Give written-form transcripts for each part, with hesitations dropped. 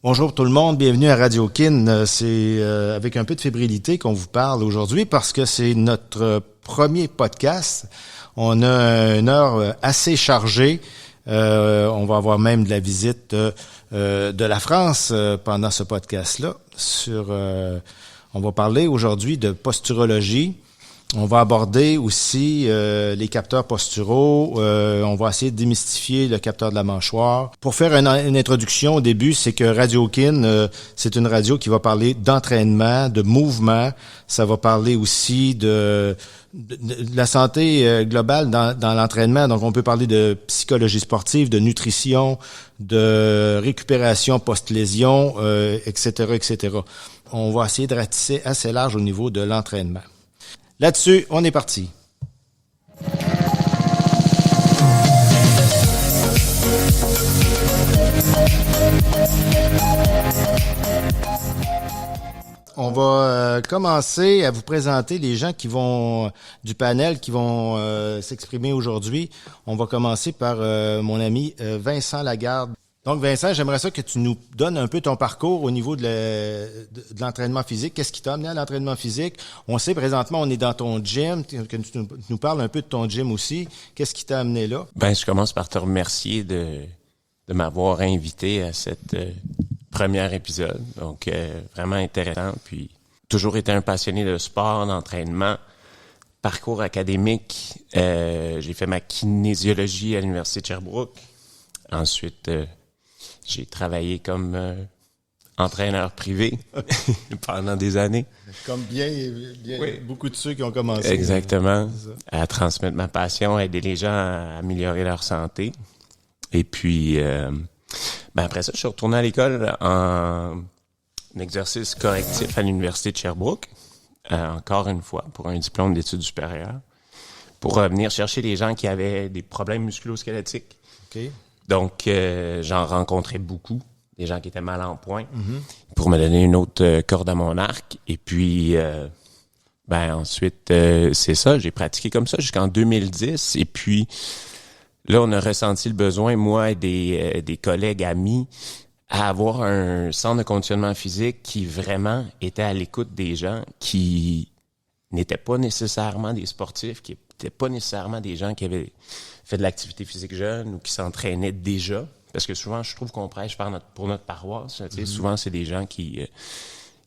Bonjour tout le monde, bienvenue à Radio Kin. C'est avec un peu de fébrilité qu'on vous parle aujourd'hui parce que c'est notre premier podcast. On a une heure assez chargée. On va avoir même de la visite de la France pendant ce podcast-là. On va parler aujourd'hui de posturologie. On va aborder aussi les capteurs posturaux. On va essayer de démystifier le capteur de la mâchoire. Pour faire une introduction au début, c'est que Radio Kin, c'est une radio qui va parler d'entraînement, de mouvement. Ça va parler aussi de la santé globale dans l'entraînement. Donc, on peut parler de psychologie sportive, de nutrition, de récupération post-lésion, etc., etc. On va essayer de ratisser assez large au niveau de l'entraînement. Là-dessus, on est parti. On va commencer à vous présenter les gens qui vont du panel qui vont s'exprimer aujourd'hui. On va commencer par mon ami Vincent Lagarde. Donc, Vincent, j'aimerais ça que tu nous donnes un peu ton parcours au niveau de l'entraînement physique. Qu'est-ce qui t'a amené à l'entraînement physique? On sait, présentement, on est dans ton gym, que tu nous parles un peu de ton gym aussi. Qu'est-ce qui t'a amené là? Je commence par te remercier de m'avoir invité à cette premier épisode. Donc, vraiment intéressant. Puis, toujours été un passionné de sport, d'entraînement. Parcours académique, j'ai fait ma kinésiologie à l'Université de Sherbrooke. Ensuite, j'ai travaillé comme entraîneur privé pendant des années. Comme bien oui. Beaucoup de ceux qui ont commencé. Exactement. À transmettre ma passion, à aider les gens à améliorer leur santé. Et puis, après ça, je suis retourné à l'école en exercice correctif à l'Université de Sherbrooke, encore une fois, pour un diplôme d'études supérieures, pour venir chercher les gens qui avaient des problèmes musculo-squelettiques. OK. Donc, j'en rencontrais beaucoup, des gens qui étaient mal en point, pour me donner une autre corde à mon arc. Et puis, ensuite, c'est ça, j'ai pratiqué comme ça jusqu'en 2010. Et puis, là, on a ressenti le besoin, moi et des collègues amis, à avoir un centre de conditionnement physique qui vraiment était à l'écoute des gens qui n'étaient pas nécessairement des sportifs, qui n'étaient pas nécessairement des gens qui avaient fait de l'activité physique jeune ou qui s'entraînaient déjà. Parce que souvent, je trouve qu'on prêche pour notre paroisse. Souvent, c'est des gens qui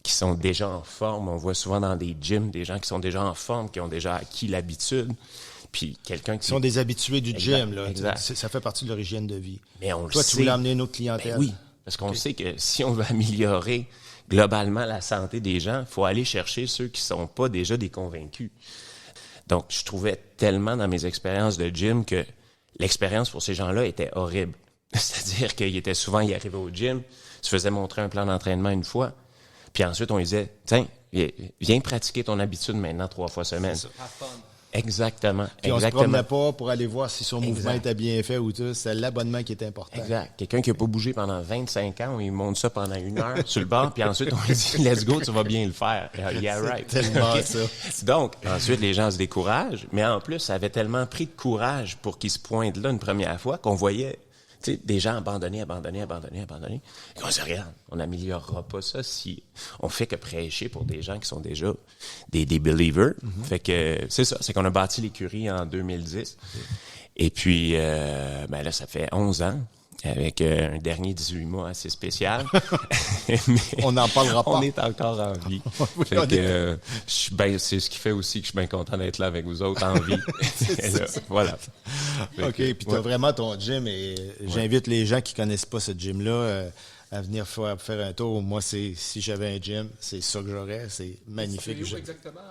sont déjà en forme. On voit souvent dans des gyms des gens qui sont déjà en forme, qui ont déjà acquis l'habitude. Puis quelqu'un qui sont des habitués du gym, là. Exact. Ça fait partie de leur hygiène de vie. Mais toi, tu voulais amener une autre clientèle. Oui, parce qu'on sait que si on veut améliorer globalement la santé des gens, il faut aller chercher ceux qui sont pas déjà des convaincus. Donc, je trouvais tellement dans mes expériences de gym que l'expérience pour ces gens-là était horrible. C'est-à-dire qu'ils arrivaient au gym, se faisaient montrer un plan d'entraînement une fois, puis ensuite on lui disait, tiens, viens pratiquer ton habitude maintenant 3 fois semaine. C'est ça. Exactement. Puis on se promenait pas pour aller voir si son mouvement Exact. était bien fait ou tout. C'est l'abonnement qui était important. Exact. Quelqu'un qui n'a pas bougé pendant 25 ans, il monte ça pendant 1 heure sur le banc, puis ensuite on lui dit, let's go, tu vas bien le faire. Yeah, right. Tellement okay. ça. Donc, ensuite, les gens se découragent, mais en plus, ça avait tellement pris de courage pour qu'ils se pointent là une première fois qu'on voyait des gens abandonnés. Et on se dit, regarde, on n'améliorera pas ça si on fait que prêcher pour des gens qui sont déjà des believers. Fait que c'est ça, c'est qu'on a bâti l'écurie en 2010. Et puis, là, ça fait 11 ans. Avec un dernier 18 mois assez spécial. Mais on n'en parlera pas. On est encore en vie. Fait que, c'est ce qui fait aussi que je suis bien content d'être là avec vous autres en vie. Voilà. OK, puis tu as vraiment ton gym et j'invite les gens qui connaissent pas ce gym-là à venir faire un tour. Moi, si j'avais un gym, c'est ça que j'aurais. C'est magnifique. C'est où exactement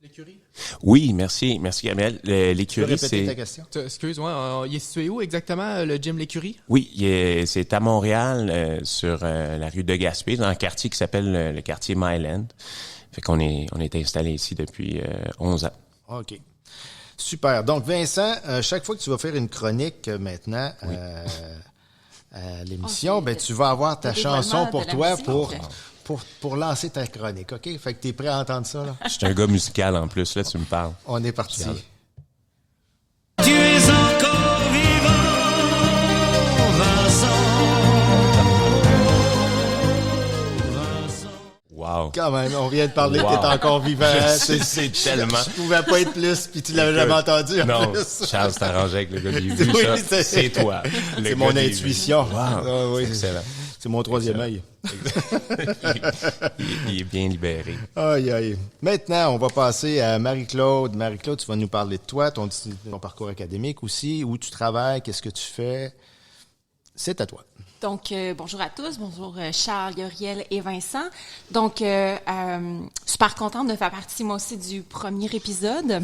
l'écurie? Oui, merci Gabriel. L'écurie, tu peux répéter ta question? Excuse-moi, il est situé où exactement, le gym L'écurie? Oui, c'est à Montréal, sur la rue de Gaspé, dans un quartier qui s'appelle le quartier Myland. Fait qu'on est installé ici depuis 11 ans. OK. Super. Donc, Vincent, chaque fois que tu vas faire une chronique maintenant à l'émission, tu vas avoir ta chanson pour toi pour lancer ta chronique, OK? Fait que t'es prêt à entendre ça, là? Je suis un gars musical en plus, là, tu me parles. On est parti. Tu es encore vivant, Vincent. Wow. Quand même, on vient de parler Wow. que t'es encore vivant. C'est tellement... Je pouvais pas être plus, puis tu l'avais jamais entendu en Non, plus. Charles t'arrangeait avec le gars des vues, Oui, ça. C'est toi. Le C'est gars mon des intuition. vues. Wow. Ah oui, Excellent. c'est mon troisième œil. Il est bien libéré. Aïe, aïe. Maintenant, on va passer à Marie-Claude. Marie-Claude, tu vas nous parler de toi, ton parcours académique aussi, où tu travailles, qu'est-ce que tu fais. C'est à toi. Donc, bonjour à tous. Bonjour Charles, Gabriel et Vincent. Donc, super contente de faire partie, moi aussi, du premier épisode.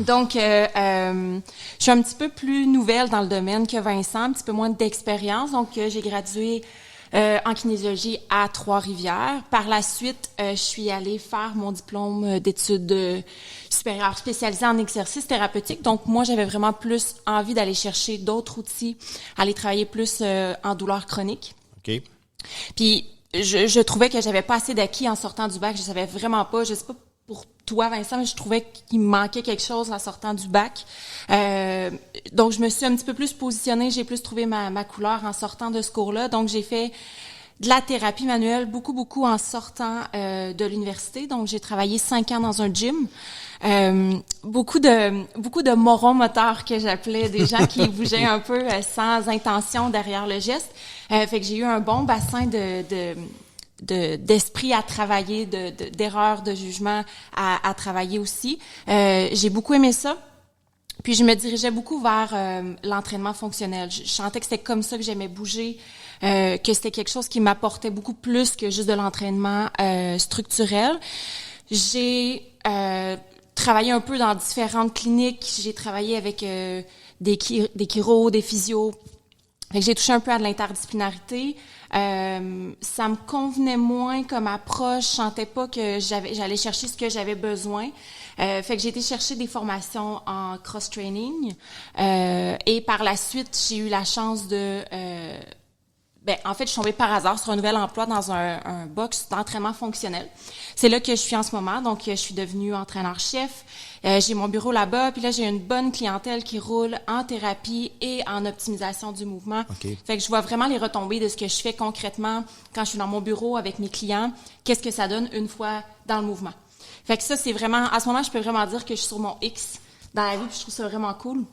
Donc, je suis un petit peu plus nouvelle dans le domaine que Vincent, un petit peu moins d'expérience. Donc, j'ai gradué en kinésiologie à Trois-Rivières. Par la suite, je suis allée faire mon diplôme d'études supérieures spécialisées en exercice thérapeutique. Donc, moi, j'avais vraiment plus envie d'aller chercher d'autres outils, aller travailler plus en douleur chronique. OK. Puis, je trouvais que j'avais pas assez d'acquis en sortant du bac. Je savais vraiment pas, je sais pas pour toi, Vincent, mais je trouvais qu'il me manquait quelque chose en sortant du bac. Donc, je me suis un petit peu plus positionnée, j'ai plus trouvé ma couleur en sortant de ce cours-là. Donc, j'ai fait de la thérapie manuelle beaucoup en sortant de l'université. Donc, j'ai travaillé 5 ans dans un gym. Beaucoup de morons moteurs que j'appelais, des gens qui bougeaient un peu sans intention derrière le geste. Fait que j'ai eu un bon bassin d'esprit à travailler, d'erreurs, de jugement à travailler aussi. J'ai beaucoup aimé ça. Puis je me dirigeais beaucoup vers l'entraînement fonctionnel. Je sentais que c'était comme ça que j'aimais bouger, que c'était quelque chose qui m'apportait beaucoup plus que juste de l'entraînement structurel. J'ai travaillé un peu dans différentes cliniques. J'ai travaillé avec des chiros, des physios. Fait que j'ai touché un peu à de l'interdisciplinarité. Ça me convenait moins comme approche. Je sentais pas que j'allais chercher ce que j'avais besoin. Fait que j'ai été chercher des formations en cross-training. Et par la suite, j'ai eu la chance de... en fait, je suis tombée par hasard sur un nouvel emploi dans un box d'entraînement fonctionnel. C'est là que je suis en ce moment. Donc, je suis devenue entraîneur-chef. J'ai mon bureau là-bas. Puis là, j'ai une bonne clientèle qui roule en thérapie et en optimisation du mouvement. Okay. Fait que je vois vraiment les retombées de ce que je fais concrètement quand je suis dans mon bureau avec mes clients. Qu'est-ce que ça donne une fois dans le mouvement. Fait que ça, c'est vraiment... À ce moment, je peux vraiment dire que je suis sur mon X dans la vie. Puis je trouve ça vraiment cool.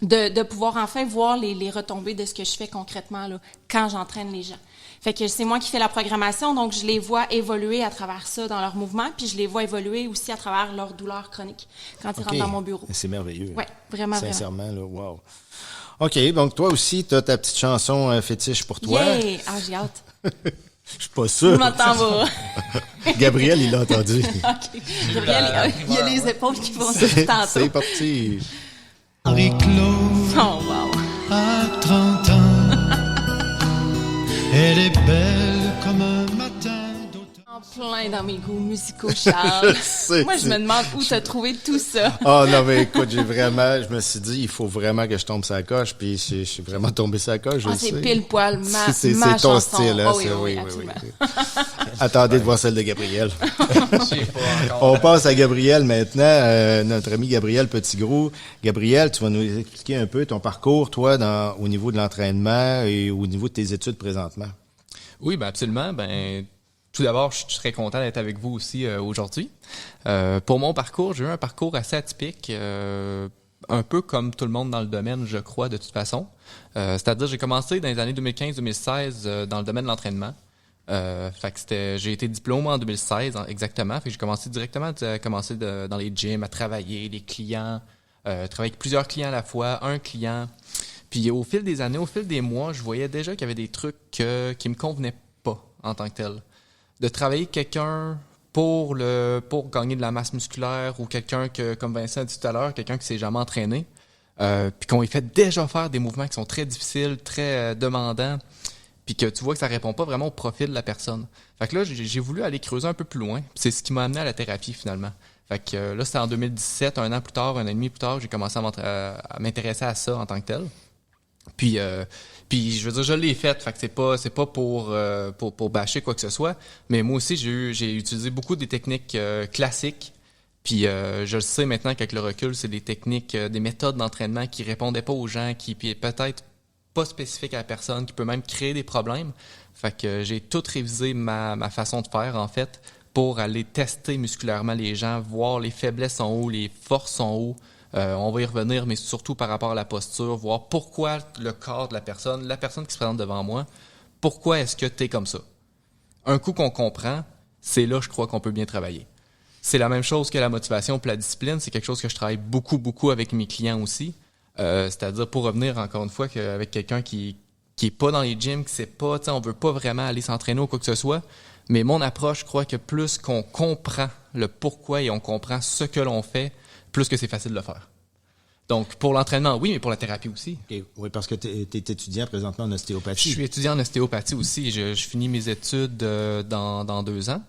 De pouvoir enfin voir les retombées de ce que je fais concrètement là, quand j'entraîne les gens. Fait que c'est moi qui fais la programmation, donc je les vois évoluer à travers ça dans leur mouvement, puis je les vois évoluer aussi à travers leur douleur chronique quand ils rentrent dans mon bureau. C'est merveilleux. Oui, vraiment, sincèrement, là, wow. OK, donc toi aussi, tu as ta petite chanson fétiche pour toi. Yeah! Ah, j'ai hâte. Je suis pas sûr. Je m'entends pas. Gabriel, il l'a entendu. OK. Gabriel, il y a les épaules qui vont se tantôt. C'est parti. Marie-Claude Oh, wow. a 30 ans. Elle est belle comme un matin d'automne. En plein dans mes goûts musicaux, Charles. Moi, je me demande où t'as trouvé tout ça. Ah non, mais écoute, je me suis dit, il faut vraiment que je tombe sa coche, puis je suis vraiment tombé sa coche, je le sais. C'est pile poil ma C'est ma ton chanson. style, hein? Oh, oui, oui. absolument. Attendez de voir celle de Gabriel. Je sais pas encore. On passe à Gabriel maintenant, notre ami Gabriel Petitgros. Gabriel, tu vas nous expliquer un peu ton parcours, toi, au niveau de l'entraînement et au niveau de tes études présentement. Oui, ben absolument. Ben tout d'abord, je suis très content d'être avec vous aussi aujourd'hui. Pour mon parcours, j'ai eu un parcours assez atypique, un peu comme tout le monde dans le domaine, je crois, de toute façon. C'est-à-dire, j'ai commencé dans les années 2015-2016 dans le domaine de l'entraînement. Fait que j'ai été diplômé en 2016 exactement. Fait que j'ai commencé directement dans les gyms à travailler, les clients, travailler avec plusieurs clients à la fois, un client. Puis au fil des années, au fil des mois, je voyais déjà qu'il y avait des trucs qui me convenaient pas en tant que tel. De travailler avec quelqu'un pour gagner de la masse musculaire ou quelqu'un que, comme Vincent a dit tout à l'heure, quelqu'un qui s'est jamais entraîné, puis qu'on lui fait déjà faire des mouvements qui sont très difficiles, très demandants, puis que tu vois que ça répond pas vraiment au profil de la personne. Fait que là, j'ai voulu aller creuser un peu plus loin. C'est ce qui m'a amené à la thérapie finalement. Fait que là, c'était en 2017, un an plus tard, un an et demi plus tard, j'ai commencé à m'intéresser à ça en tant que tel. Puis je veux dire, je l'ai fait. Fait que c'est pas pour bâcher quoi que ce soit. Mais moi aussi, j'ai utilisé beaucoup des techniques classiques. Puis je le sais maintenant qu'avec le recul, c'est des techniques, des méthodes d'entraînement qui répondaient pas aux gens, qui puis peut-être pas spécifique à la personne, qui peut même créer des problèmes. Fait que j'ai tout révisé ma façon de faire, en fait, pour aller tester musculairement les gens, voir les faiblesses sont où, les forces sont où. On va y revenir, mais surtout par rapport à la posture, voir pourquoi le corps de la personne qui se présente devant moi, pourquoi est-ce que tu es comme ça. Un coup qu'on comprend, c'est là, je crois, qu'on peut bien travailler. C'est la même chose que la motivation pour la discipline. C'est quelque chose que je travaille beaucoup, beaucoup avec mes clients aussi. C'est-à-dire, pour revenir encore une fois avec quelqu'un qui est pas dans les gyms, qui sait pas, on veut pas vraiment aller s'entraîner ou quoi que ce soit. Mais mon approche, je crois que plus qu'on comprend le pourquoi et on comprend ce que l'on fait, plus que c'est facile de le faire. Donc, pour l'entraînement, oui, mais pour la thérapie aussi. Okay. Oui, parce que tu es étudiant présentement en ostéopathie. Je suis étudiant en ostéopathie aussi. Je finis mes études dans 2 ans.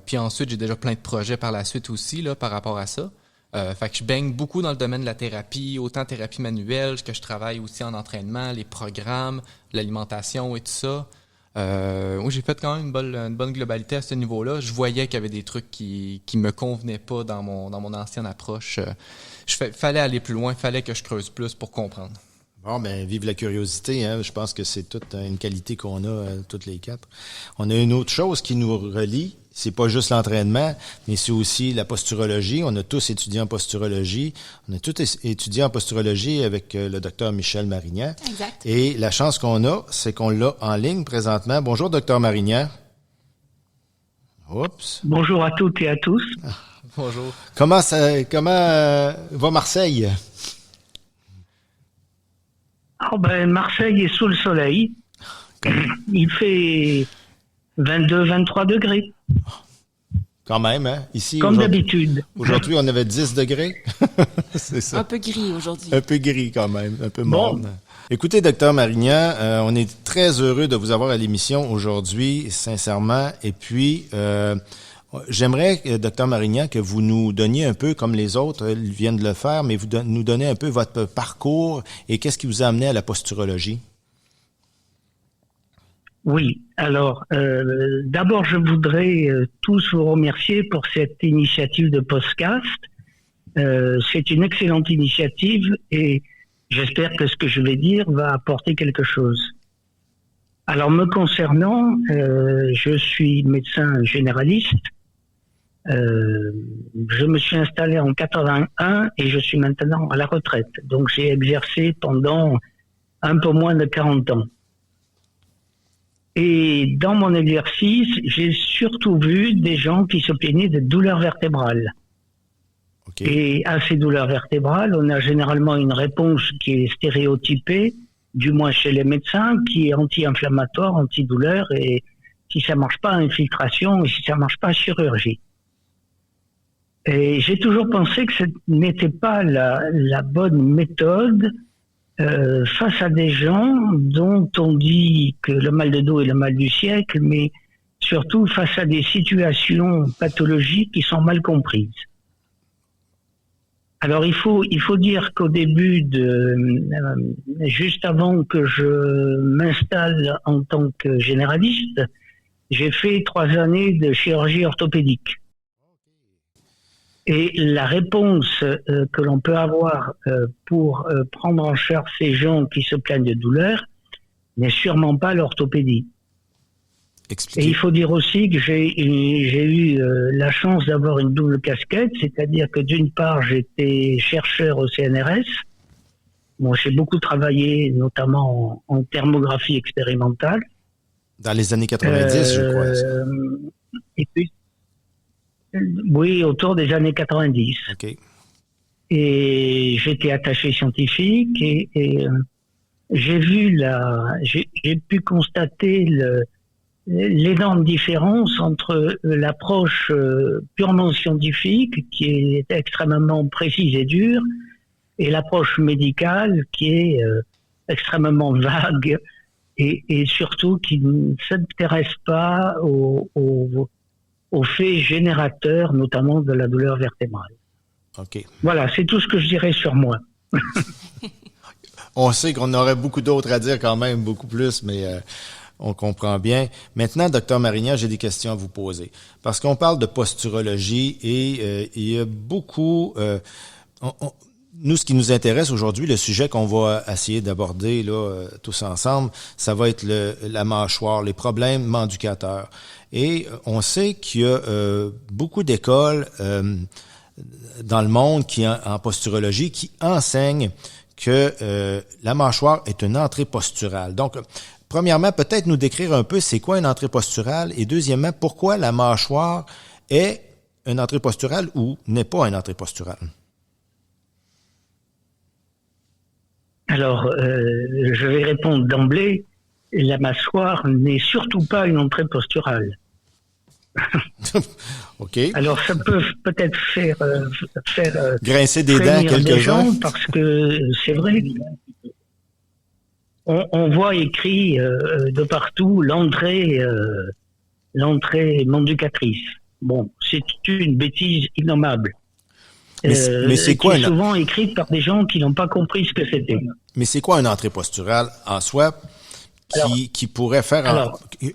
Puis ensuite, j'ai déjà plein de projets par la suite aussi là, par rapport à ça. Fait que je baigne beaucoup dans le domaine de la thérapie, autant thérapie manuelle, que je travaille aussi en entraînement, les programmes, l'alimentation et tout ça. Oui, j'ai fait quand même une bonne globalité à ce niveau-là. Je voyais qu'il y avait des trucs qui me convenaient pas dans mon ancienne approche. Fallait aller plus loin, fallait que je creuse plus pour comprendre. Bon, ben, vive la curiosité, hein. Je pense que c'est toute une qualité qu'on a, toutes les 4. On a une autre chose qui nous relie. C'est pas juste l'entraînement, mais c'est aussi la posturologie. On a tous étudié en posturologie. On a tous étudié en posturologie avec le docteur Michel Marignan. Exact. Et la chance qu'on a, c'est qu'on l'a en ligne présentement. Bonjour, docteur Marignan. Oups. Bonjour à toutes et à tous. Bonjour. Comment va Marseille? Marseille est sous le soleil. Il fait 22-23 degrés. Quand même, hein? Ici, comme d'habitude. Aujourd'hui, on avait 10 degrés. C'est ça. Un peu gris aujourd'hui. Un peu gris quand même, un peu morne. Écoutez, docteur Marignan, on est très heureux de vous avoir à l'émission aujourd'hui, sincèrement. Et puis, j'aimerais, docteur Marignan, que vous nous donniez un peu, comme les autres viennent de le faire, mais vous nous donnez un peu votre parcours et qu'est-ce qui vous a amené à la posturologie? Oui, alors d'abord je voudrais tous vous remercier pour cette initiative de podcast. C'est une excellente initiative et j'espère que ce que je vais dire va apporter quelque chose. Alors me concernant, je suis médecin généraliste. Je me suis installé en 81 et je suis maintenant à la retraite. Donc j'ai exercé pendant un peu moins de 40 ans. Et dans mon exercice, j'ai surtout vu des gens qui se plaignaient de douleurs vertébrales. Okay. Et à ces douleurs vertébrales, on a généralement une réponse qui est stéréotypée, du moins chez les médecins, qui est anti-inflammatoire, antidouleur, et si ça marche pas, infiltration, et si ça marche pas, chirurgie. Et j'ai toujours pensé que ce n'était pas la bonne méthode face à des gens dont on dit que le mal de dos est le mal du siècle, mais surtout face à des situations pathologiques qui sont mal comprises. Alors il faut dire qu'au début juste avant que je m'installe en tant que généraliste, j'ai fait 3 années de chirurgie orthopédique. Et la réponse que l'on peut avoir pour prendre en charge ces gens qui se plaignent de douleur n'est sûrement pas l'orthopédie. Expliquez. Et il faut dire aussi que j'ai eu la chance d'avoir une double casquette, c'est-à-dire que d'une part j'étais chercheur au CNRS. Bon, j'ai beaucoup travaillé notamment en thermographie expérimentale. Dans les années 90, je crois. Et puis, oui, autour des années 90. Okay. Et j'étais attaché scientifique et j'ai pu constater l'énorme différence entre l'approche purement scientifique, qui est extrêmement précise et dure, et l'approche médicale, qui est extrêmement vague et surtout qui ne s'intéresse pas aux faits générateurs, notamment de la douleur vertébrale. Okay. Voilà, c'est tout ce que je dirais sur moi. On sait qu'on aurait beaucoup d'autres à dire quand même, beaucoup plus, mais on comprend bien. Maintenant, docteur Marignan, j'ai des questions à vous poser. Parce qu'on parle de posturologie et il y a beaucoup... nous, ce qui nous intéresse aujourd'hui, le sujet qu'on va essayer d'aborder là tous ensemble, ça va être la mâchoire, les problèmes manducateurs. Et on sait qu'il y a beaucoup d'écoles dans le monde en posturologie qui enseignent que la mâchoire est une entrée posturale. Donc, premièrement, peut-être nous décrire un peu c'est quoi une entrée posturale et deuxièmement, pourquoi la mâchoire est une entrée posturale ou n'est pas une entrée posturale. Alors, je vais répondre d'emblée, la mâchoire n'est surtout pas une entrée posturale. OK. Alors, ça peut peut-être faire grincer des dents quelques-uns. Parce que c'est vrai, on voit écrit de partout l'entrée manducatrice. Bon, c'est une bêtise innommable. Mais c'est quoi souvent écrite par des gens qui n'ont pas compris ce que c'était. Mais c'est quoi une entrée posturale en soi qui pourrait faire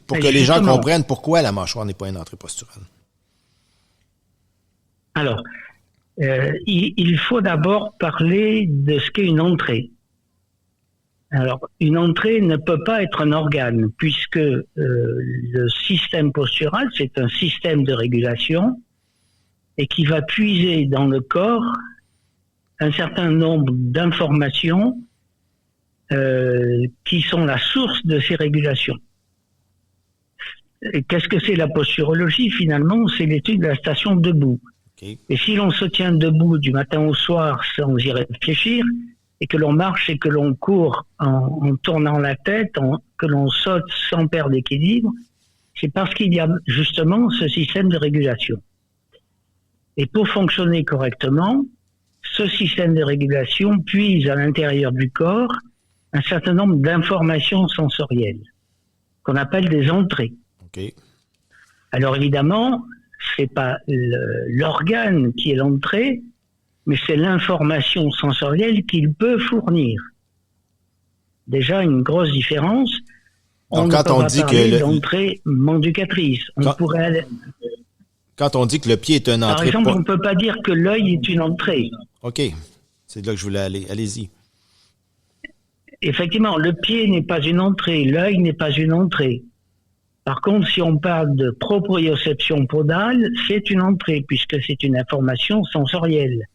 pour que les gens comprennent pourquoi la mâchoire n'est pas une entrée posturale? Alors, il faut d'abord parler de ce qu'est une entrée. Alors, une entrée ne peut pas être un organe puisque le système postural, c'est un système de régulation et qui va puiser dans le corps un certain nombre d'informations qui sont la source de ces régulations. Et qu'est-ce que c'est la posturologie finalement? C'est l'étude de la station debout. Okay. Et si l'on se tient debout du matin au soir sans y réfléchir, et que l'on marche et que l'on court en tournant la tête, que l'on saute sans perdre d'équilibre, c'est parce qu'il y a justement ce système de régulation. Et pour fonctionner correctement, ce système de régulation puise à l'intérieur du corps un certain nombre d'informations sensorielles, qu'on appelle des entrées. Okay. Alors évidemment, c'est pas l'organe qui est l'entrée, mais c'est l'information sensorielle qu'il peut fournir. Déjà une grosse différence. Donc, quand on dit que l'entrée manducatrice, quand on dit que le pied est une entrée... Par exemple, on ne peut pas dire que l'œil est une entrée. OK. C'est là que je voulais aller. Allez-y. Effectivement, le pied n'est pas une entrée, l'œil n'est pas une entrée. Par contre, si on parle de proprioception podale, c'est une entrée, puisque c'est une information sensorielle.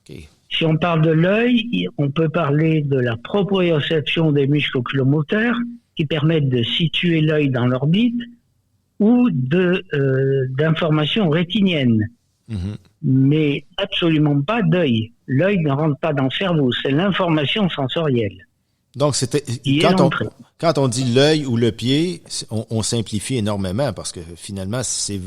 Okay. Si on parle de l'œil, on peut parler de la proprioception des muscles oculomoteurs, qui permettent de situer l'œil dans l'orbite, ou d'informations rétiniennes. Mm-hmm. Mais absolument pas d'œil. L'œil ne rentre pas dans le cerveau, c'est l'information sensorielle. Donc, quand on dit l'œil ou le pied, on simplifie énormément parce que finalement, c'est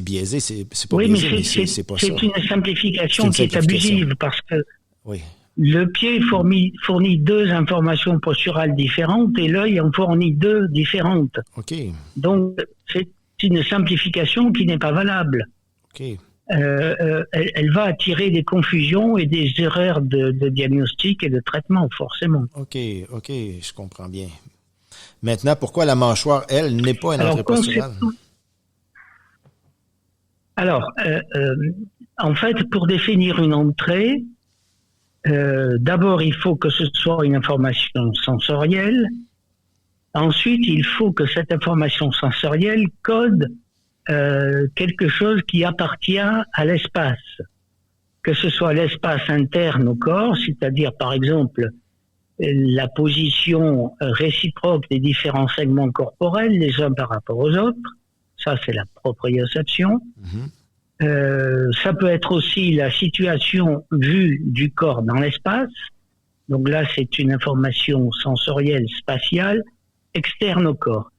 biaisé, c'est pas biaisé, mais c'est pas ça. C'est une simplification qui est abusive parce que oui. Le pied fournit deux informations posturales différentes et l'œil en fournit deux différentes. Okay. Donc, c'est une simplification qui n'est pas valable. Okay. Elle va attirer des confusions et des erreurs de diagnostic et de traitement, forcément. OK, je comprends bien. Maintenant, pourquoi la mâchoire, elle, n'est pas une entrée posturale? Alors, en fait, pour définir une entrée, d'abord, il faut que ce soit une information sensorielle. Ensuite, il faut que cette information sensorielle code quelque chose qui appartient à l'espace, que ce soit l'espace interne au corps, c'est-à-dire par exemple la position réciproque des différents segments corporels les uns par rapport aux autres, ça c'est la proprioception. Ça peut être aussi la situation vue du corps dans l'espace, donc là c'est une information sensorielle spatiale externe au corps,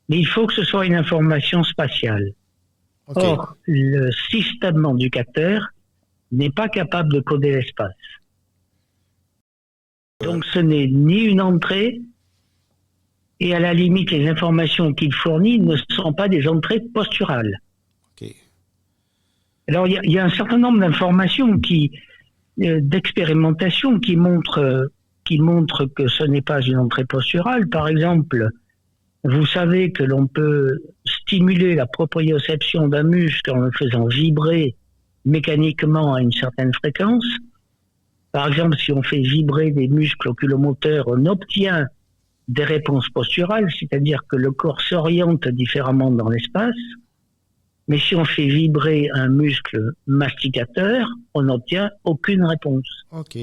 mais il faut que ce soit une information spatiale. Okay. Or, le système manducateur n'est pas capable de coder l'espace. Donc, ce n'est ni une entrée, et à la limite, les informations qu'il fournit ne sont pas des entrées posturales. Okay. Alors, il y a un certain nombre d'informations d'expérimentation qui montrent que ce n'est pas une entrée posturale. Par exemple, vous savez que l'on peut stimuler la proprioception d'un muscle en le faisant vibrer mécaniquement à une certaine fréquence. Par exemple, si on fait vibrer des muscles oculomoteurs, on obtient des réponses posturales, c'est-à-dire que le corps s'oriente différemment dans l'espace. Mais si on fait vibrer un muscle masticateur, on n'obtient aucune réponse. OK.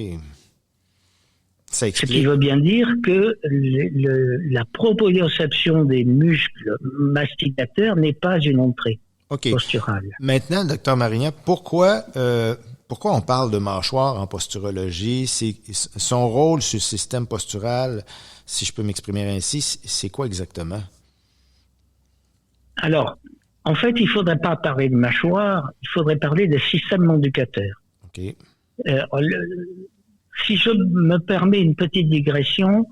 Ça Ce qui explique. veut bien dire que la proprioception des muscles masticateurs n'est pas une entrée OK. posturale. Maintenant, docteur Marignan, pourquoi on parle de mâchoire en posturologie? Son rôle sur le système postural, si je peux m'exprimer ainsi, c'est quoi exactement? Alors, en fait, il ne faudrait pas parler de mâchoire, il faudrait parler de système manducateur. OK. Si je me permets une petite digression,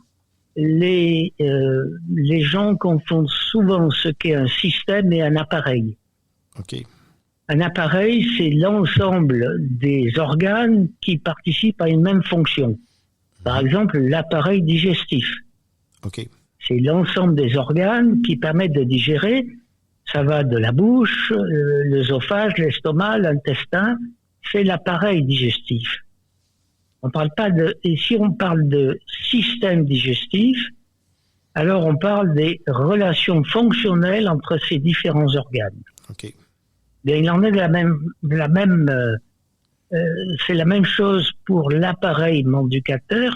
les gens confondent souvent ce qu'est un système et un appareil. OK. Un appareil, c'est l'ensemble des organes qui participent à une même fonction. Par exemple, l'appareil digestif. OK. C'est l'ensemble des organes qui permettent de digérer. Ça va de la bouche, l'œsophage, l'estomac, l'intestin. C'est l'appareil digestif. On parle pas de. Et si on parle de système digestif, alors on parle des relations fonctionnelles entre ces différents organes. OK. Bien, il en est c'est la même chose pour l'appareil manducateur,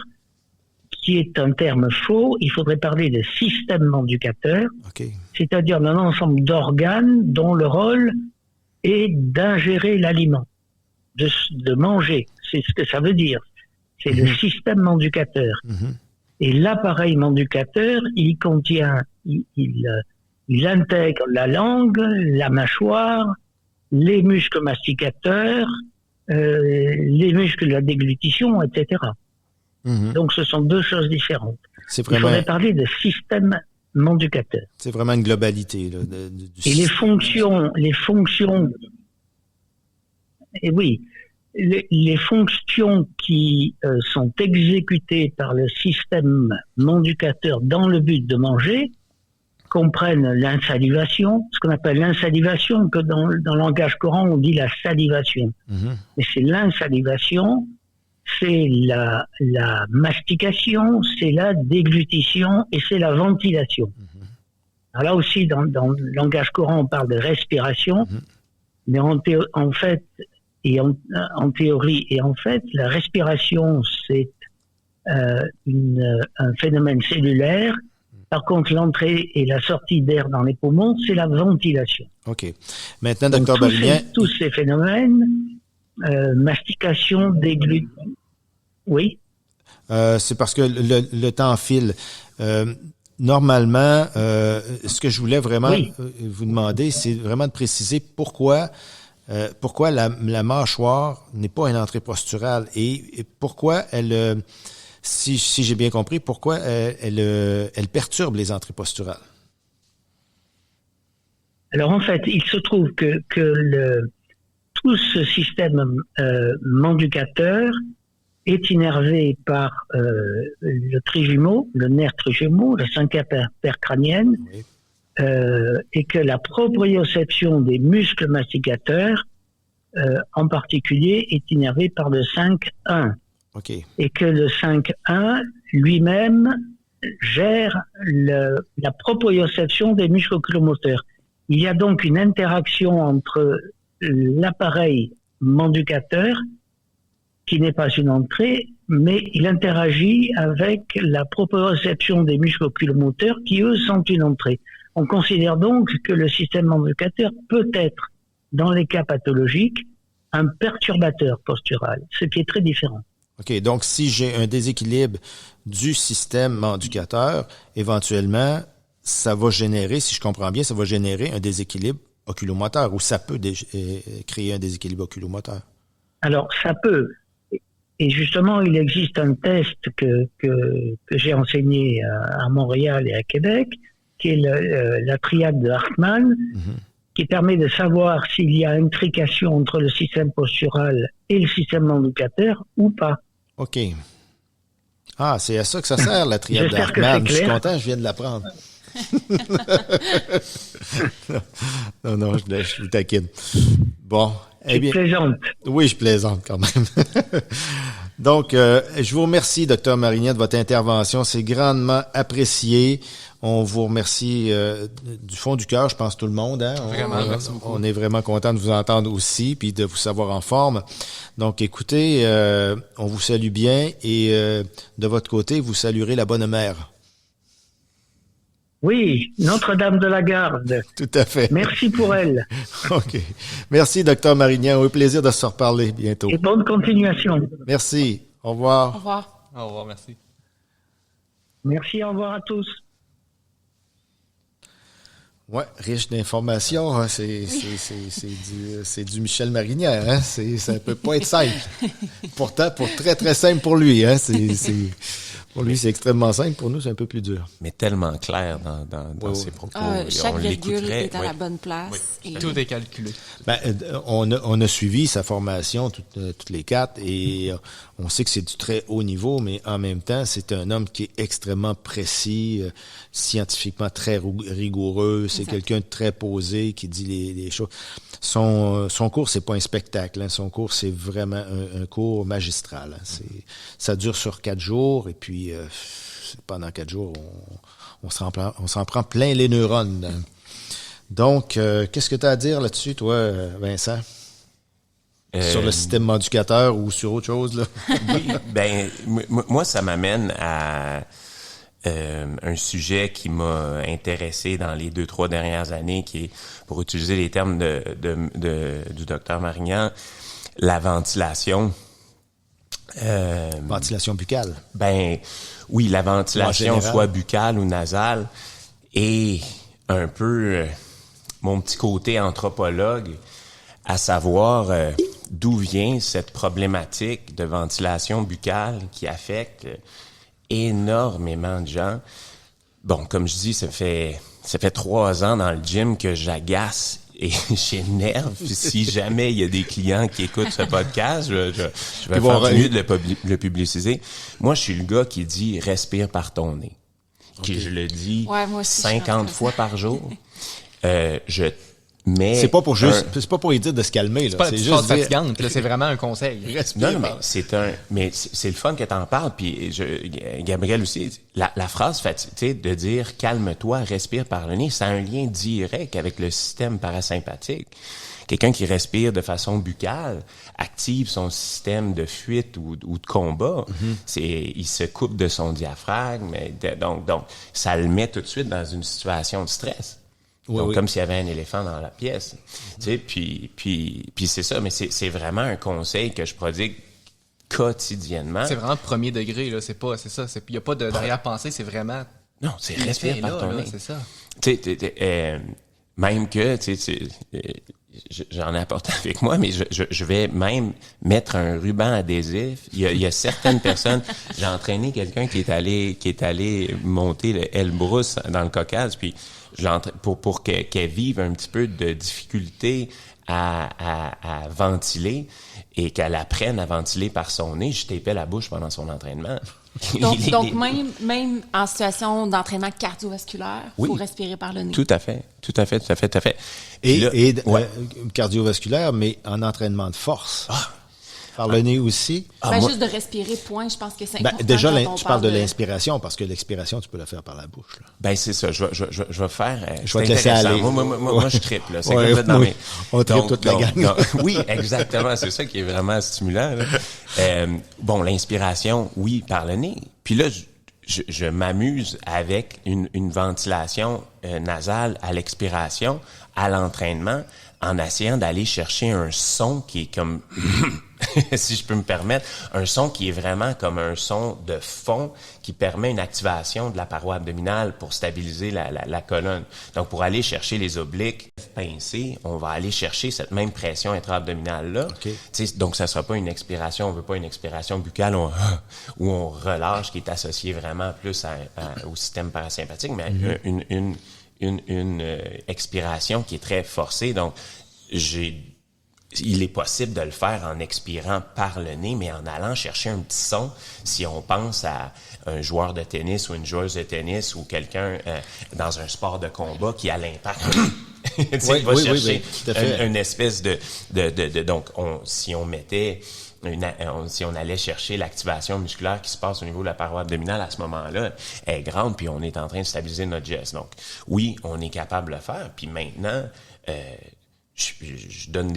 qui est un terme faux. Il faudrait parler de système manducateur, OK. c'est-à-dire d'un ensemble d'organes dont le rôle est d'ingérer l'aliment, de manger. C'est ce que ça veut dire. C'est le système manducateur. Et l'appareil manducateur, il contient, il intègre la langue, la mâchoire, les muscles masticateurs, les muscles de la déglutition, etc. Donc ce sont deux choses différentes. C'est Il vraiment, faudrait parler de système manducateur. c'est vraiment une globalité. Là, du Et les fonctions, et oui, les fonctions qui sont exécutées par le système manducateur dans le but de manger comprennent l'insalivation, ce qu'on appelle l'insalivation, que dans le langage courant on dit la salivation. Mais c'est l'insalivation, c'est la mastication, c'est la déglutition et c'est la ventilation. Alors là aussi, dans le langage courant, on parle de respiration, mais en théorie et en fait, la respiration, c'est un phénomène cellulaire. Par contre, l'entrée et la sortie d'air dans les poumons, c'est la ventilation. OK. Maintenant, Donc, docteur Marignan, tous ces phénomènes, mastication, déglutition, oui. c'est parce que le temps file. Normalement, ce que je voulais vraiment vous demander, c'est vraiment de préciser pourquoi la mâchoire n'est pas une entrée posturale et pourquoi elle, si j'ai bien compris, pourquoi elle perturbe les entrées posturales. Alors en fait, il se trouve que tout ce système manducateur est innervé par le trijumeau, le nerf trijumeau, la cinquième paire crânienne, et que la proprioception des muscles masticateurs, en particulier, est innervée par le 5-1. Okay. Et que le 5-1 lui-même gère la proprioception des muscles oculomoteurs. Il y a donc une interaction entre l'appareil manducateur, qui n'est pas une entrée, mais il interagit avec la proprioception des muscles oculomoteurs, qui eux sont une entrée. On considère donc que le système manducateur peut être, dans les cas pathologiques, un perturbateur postural, ce qui est très différent. OK, donc si j'ai un déséquilibre du système manducateur, éventuellement, ça va générer, si je comprends bien, ça va générer un déséquilibre oculomoteur, ou ça peut créer un déséquilibre oculomoteur. Alors, ça peut. Et justement, il existe un test que j'ai enseigné à Montréal et à Québec, qui est la triade de Hartmann, qui permet de savoir s'il y a intrication entre le système postural et le système manducateur ou pas. OK. Ah, c'est à ça que ça sert, la triade de Hartmann. Je suis content, je viens de l'apprendre. non, je vous taquine. Bon. Tu plaisantes. Oui, je plaisante quand même. Donc, je vous remercie, Dr. Marignan, de votre intervention. C'est grandement apprécié. On vous remercie du fond du cœur, je pense tout le monde. Hein? Vraiment, merci beaucoup. On est vraiment content de vous entendre aussi, puis de vous savoir en forme. Donc, écoutez, on vous salue bien et de votre côté, vous saluerez la bonne mère. Oui, Notre-Dame de la Garde. Tout à fait. Merci pour elle. OK. Merci, Dr. Marignan. Au plaisir de se reparler bientôt. Et bonne continuation. Merci. Au revoir. Au revoir. Au revoir, merci. Merci, au revoir à tous. Ouais, riche d'informations, hein, c'est du Michel Marignan, hein, ça peut pas être simple. Pourtant, très très simple pour lui, hein, pour lui c'est extrêmement simple, pour nous c'est un peu plus dur. Mais tellement clair dans ses propos. Chaque virgule l'écouterait, est à la bonne place. Oui. Et Tout est calculé. Ben, on a suivi sa formation toutes les quatre et on sait que c'est du très haut niveau, mais en même temps c'est un homme qui est extrêmement précis, scientifiquement très rigoureux. C'est quelqu'un de très posé qui dit les choses. Son cours, c'est pas un spectacle. Hein. Son cours, c'est vraiment un cours magistral. Hein. Ça dure sur 4 jours et puis pendant 4 jours, on s'en prend plein les neurones. Hein. Donc, qu'est-ce que tu as à dire là-dessus, toi, Vincent? Sur le système éducateur ou sur autre chose, là? Oui, ben, moi, ça m'amène à un sujet qui m'a intéressé dans les 2-3 dernières années, qui est, pour utiliser les termes du docteur Marignan, la ventilation. Ventilation buccale. Ben, oui, la ventilation, soit buccale ou nasale, et un peu mon petit côté anthropologue, à savoir d'où vient cette problématique de ventilation buccale qui affecte énormément de gens. Bon, comme je dis, ça fait 3 ans dans le gym que j'agace et j'énerve. Si jamais il y a des clients qui écoutent ce podcast, je vais faire mieux de le publiciser. Moi, je suis le gars qui dit « respire par ton nez ». Okay. Je le dis 50 fois par jour. Mais c'est pas pour y dire de se calmer, là. C'est juste fatigante, là, c'est vraiment un conseil. Non, mais c'est le fun que t'en parles, puis Gabriel aussi, la phrase de dire calme-toi, respire par le nez, ça a un lien direct avec le système parasympathique. Quelqu'un qui respire de façon buccale active son système de fuite ou de combat. Mm-hmm. Il se coupe de son diaphragme, donc ça le met tout de suite dans une situation de stress. Donc, comme s'il y avait un éléphant dans la pièce. Tu sais, puis c'est ça, mais c'est vraiment un conseil que je prodigue quotidiennement. C'est vraiment premier degré, là. Il n'y a pas d'arrière-pensée, c'est vraiment. Non, c'est respire par ton nez. C'est ça. Tu sais, même que, tu sais, j'en ai apporté avec moi, mais je vais même mettre un ruban adhésif. Il y a certaines personnes, j'ai entraîné quelqu'un qui est allé monter le Elbrus dans le Caucase, puis pour qu'elle vive un petit peu de difficulté à ventiler et qu'elle apprenne à ventiler par son nez, je tapais la bouche pendant son entraînement. Donc même en situation d'entraînement cardiovasculaire, il faut respirer par le nez. Tout à fait. Et cardiovasculaire, mais en entraînement de force. Par le nez aussi. Juste de respirer, point, je pense que c'est important. Déjà, tu parles de l'inspiration, parce que l'expiration, tu peux la faire par la bouche. Là. Ben, c'est ça. Je vais faire... je vais te laisser aller. Moi, je trippe, là. C'est on trippe toute la gang. Oui, exactement. C'est ça qui est vraiment stimulant. L'inspiration, oui, par le nez. Puis là, je m'amuse avec une ventilation nasale à l'expiration, à l'entraînement, en essayant d'aller chercher un son qui est comme, si je peux me permettre, un son qui est vraiment comme un son de fond qui permet une activation de la paroi abdominale pour stabiliser la colonne. Donc, pour aller chercher les obliques pincés, on va aller chercher cette même pression intra-abdominale-là. Okay. Donc, ça sera pas une expiration, on veut pas une expiration buccale où on relâche, qui est associée vraiment plus au système parasympathique, mais une expiration qui est très forcée. Donc, il est possible de le faire en expirant par le nez, mais en allant chercher un petit son. Si on pense à un joueur de tennis ou une joueuse de tennis ou quelqu'un dans un sport de combat qui a l'impact Oui, va chercher oui, tout à fait. une espèce de donc si on mettait si on allait chercher l'activation musculaire qui se passe au niveau de la paroi abdominale à ce moment-là, elle est grande, puis on est en train de stabiliser notre geste. Donc, oui, on est capable de le faire. Puis maintenant, je donne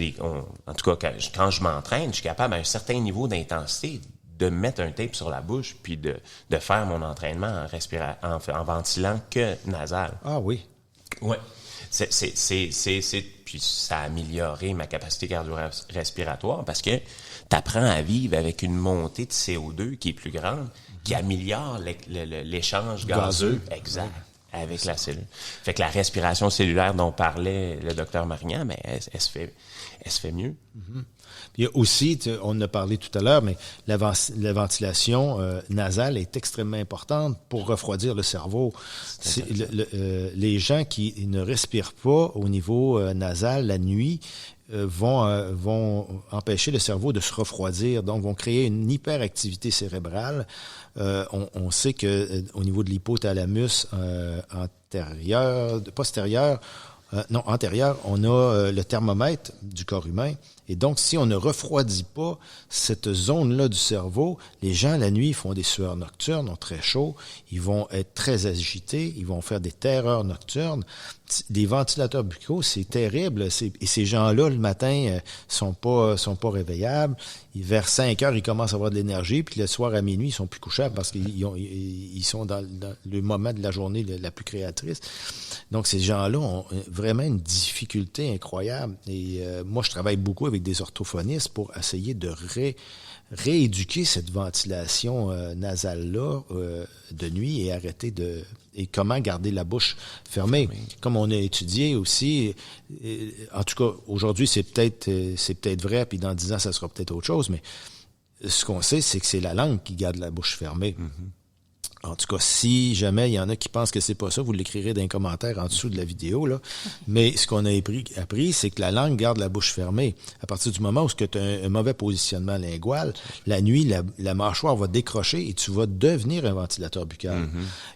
en tout cas, quand je m'entraîne, je suis capable à un certain niveau d'intensité de mettre un tape sur la bouche, puis de faire mon entraînement en ventilant que nasal. Ah oui. Ouais. Puis ça a amélioré ma capacité cardio-respiratoire parce que t'apprends à vivre avec une montée de CO2 qui est plus grande, qui améliore l'échange gazeux. Exact. Avec la cellule. Fait que la respiration cellulaire dont parlait le docteur Marignan, mais elle se fait mieux. Mm-hmm. Il y a aussi, on en a parlé tout à l'heure, mais la ventilation nasale est extrêmement importante pour refroidir le cerveau. Les gens qui ne respirent pas au niveau nasal la nuit vont empêcher le cerveau de se refroidir, donc vont créer une hyperactivité cérébrale. On sait que au niveau de l'hypothalamus antérieur, on a le thermomètre du corps humain. Et donc, si on ne refroidit pas cette zone-là du cerveau, les gens, la nuit, font des sueurs nocturnes, ont très chaud, ils vont être très agités, ils vont faire des terreurs nocturnes. Les ventilateurs buccaux, c'est terrible. Et ces gens-là, le matin, sont pas réveillables. Vers 5 heures, ils commencent à avoir de l'énergie, puis le soir à minuit, ils sont plus couchables parce qu'ils sont dans le moment de la journée la plus créatrice. Donc, ces gens-là ont vraiment une difficulté incroyable. Et moi, je travaille beaucoup avec des orthophonistes pour essayer de rééduquer cette ventilation nasale-là de nuit et arrêter et comment garder la bouche fermée. Comme on a étudié aussi, en tout cas, aujourd'hui, c'est peut-être vrai, puis dans 10 ans, ça sera peut-être autre chose, mais ce qu'on sait, c'est que c'est la langue qui garde la bouche fermée. Mm-hmm. En tout cas, si jamais il y en a qui pensent que c'est pas ça, vous l'écrirez dans les commentaires en dessous de la vidéo, là. Mais ce qu'on a appris, c'est que la langue garde la bouche fermée. À partir du moment où tu as un mauvais positionnement lingual, la nuit, la mâchoire va décrocher et tu vas devenir un ventilateur buccal.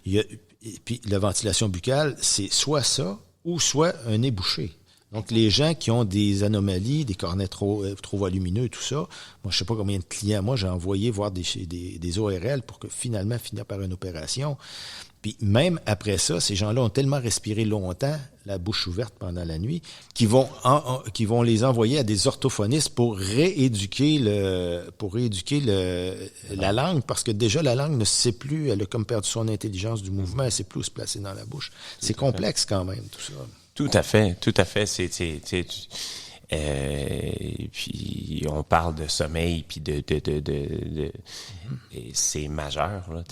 Mm-hmm. Puis la ventilation buccale, c'est soit ça ou soit un nez bouché. Donc, les gens qui ont des anomalies, des cornets trop volumineux, tout ça, moi, je sais pas combien de clients, moi, j'ai envoyé voir des ORL pour finir par une opération. Puis même après ça, ces gens-là ont tellement respiré longtemps, la bouche ouverte pendant la nuit, qu'ils vont les envoyer à des orthophonistes pour rééduquer la langue, parce que déjà, la langue ne sait plus, elle a comme perdu son intelligence du mouvement, elle sait plus où se placer dans la bouche. C'est complexe quand même, tout ça. Tout à fait. Puis on parle de sommeil, puis et c'est majeur là.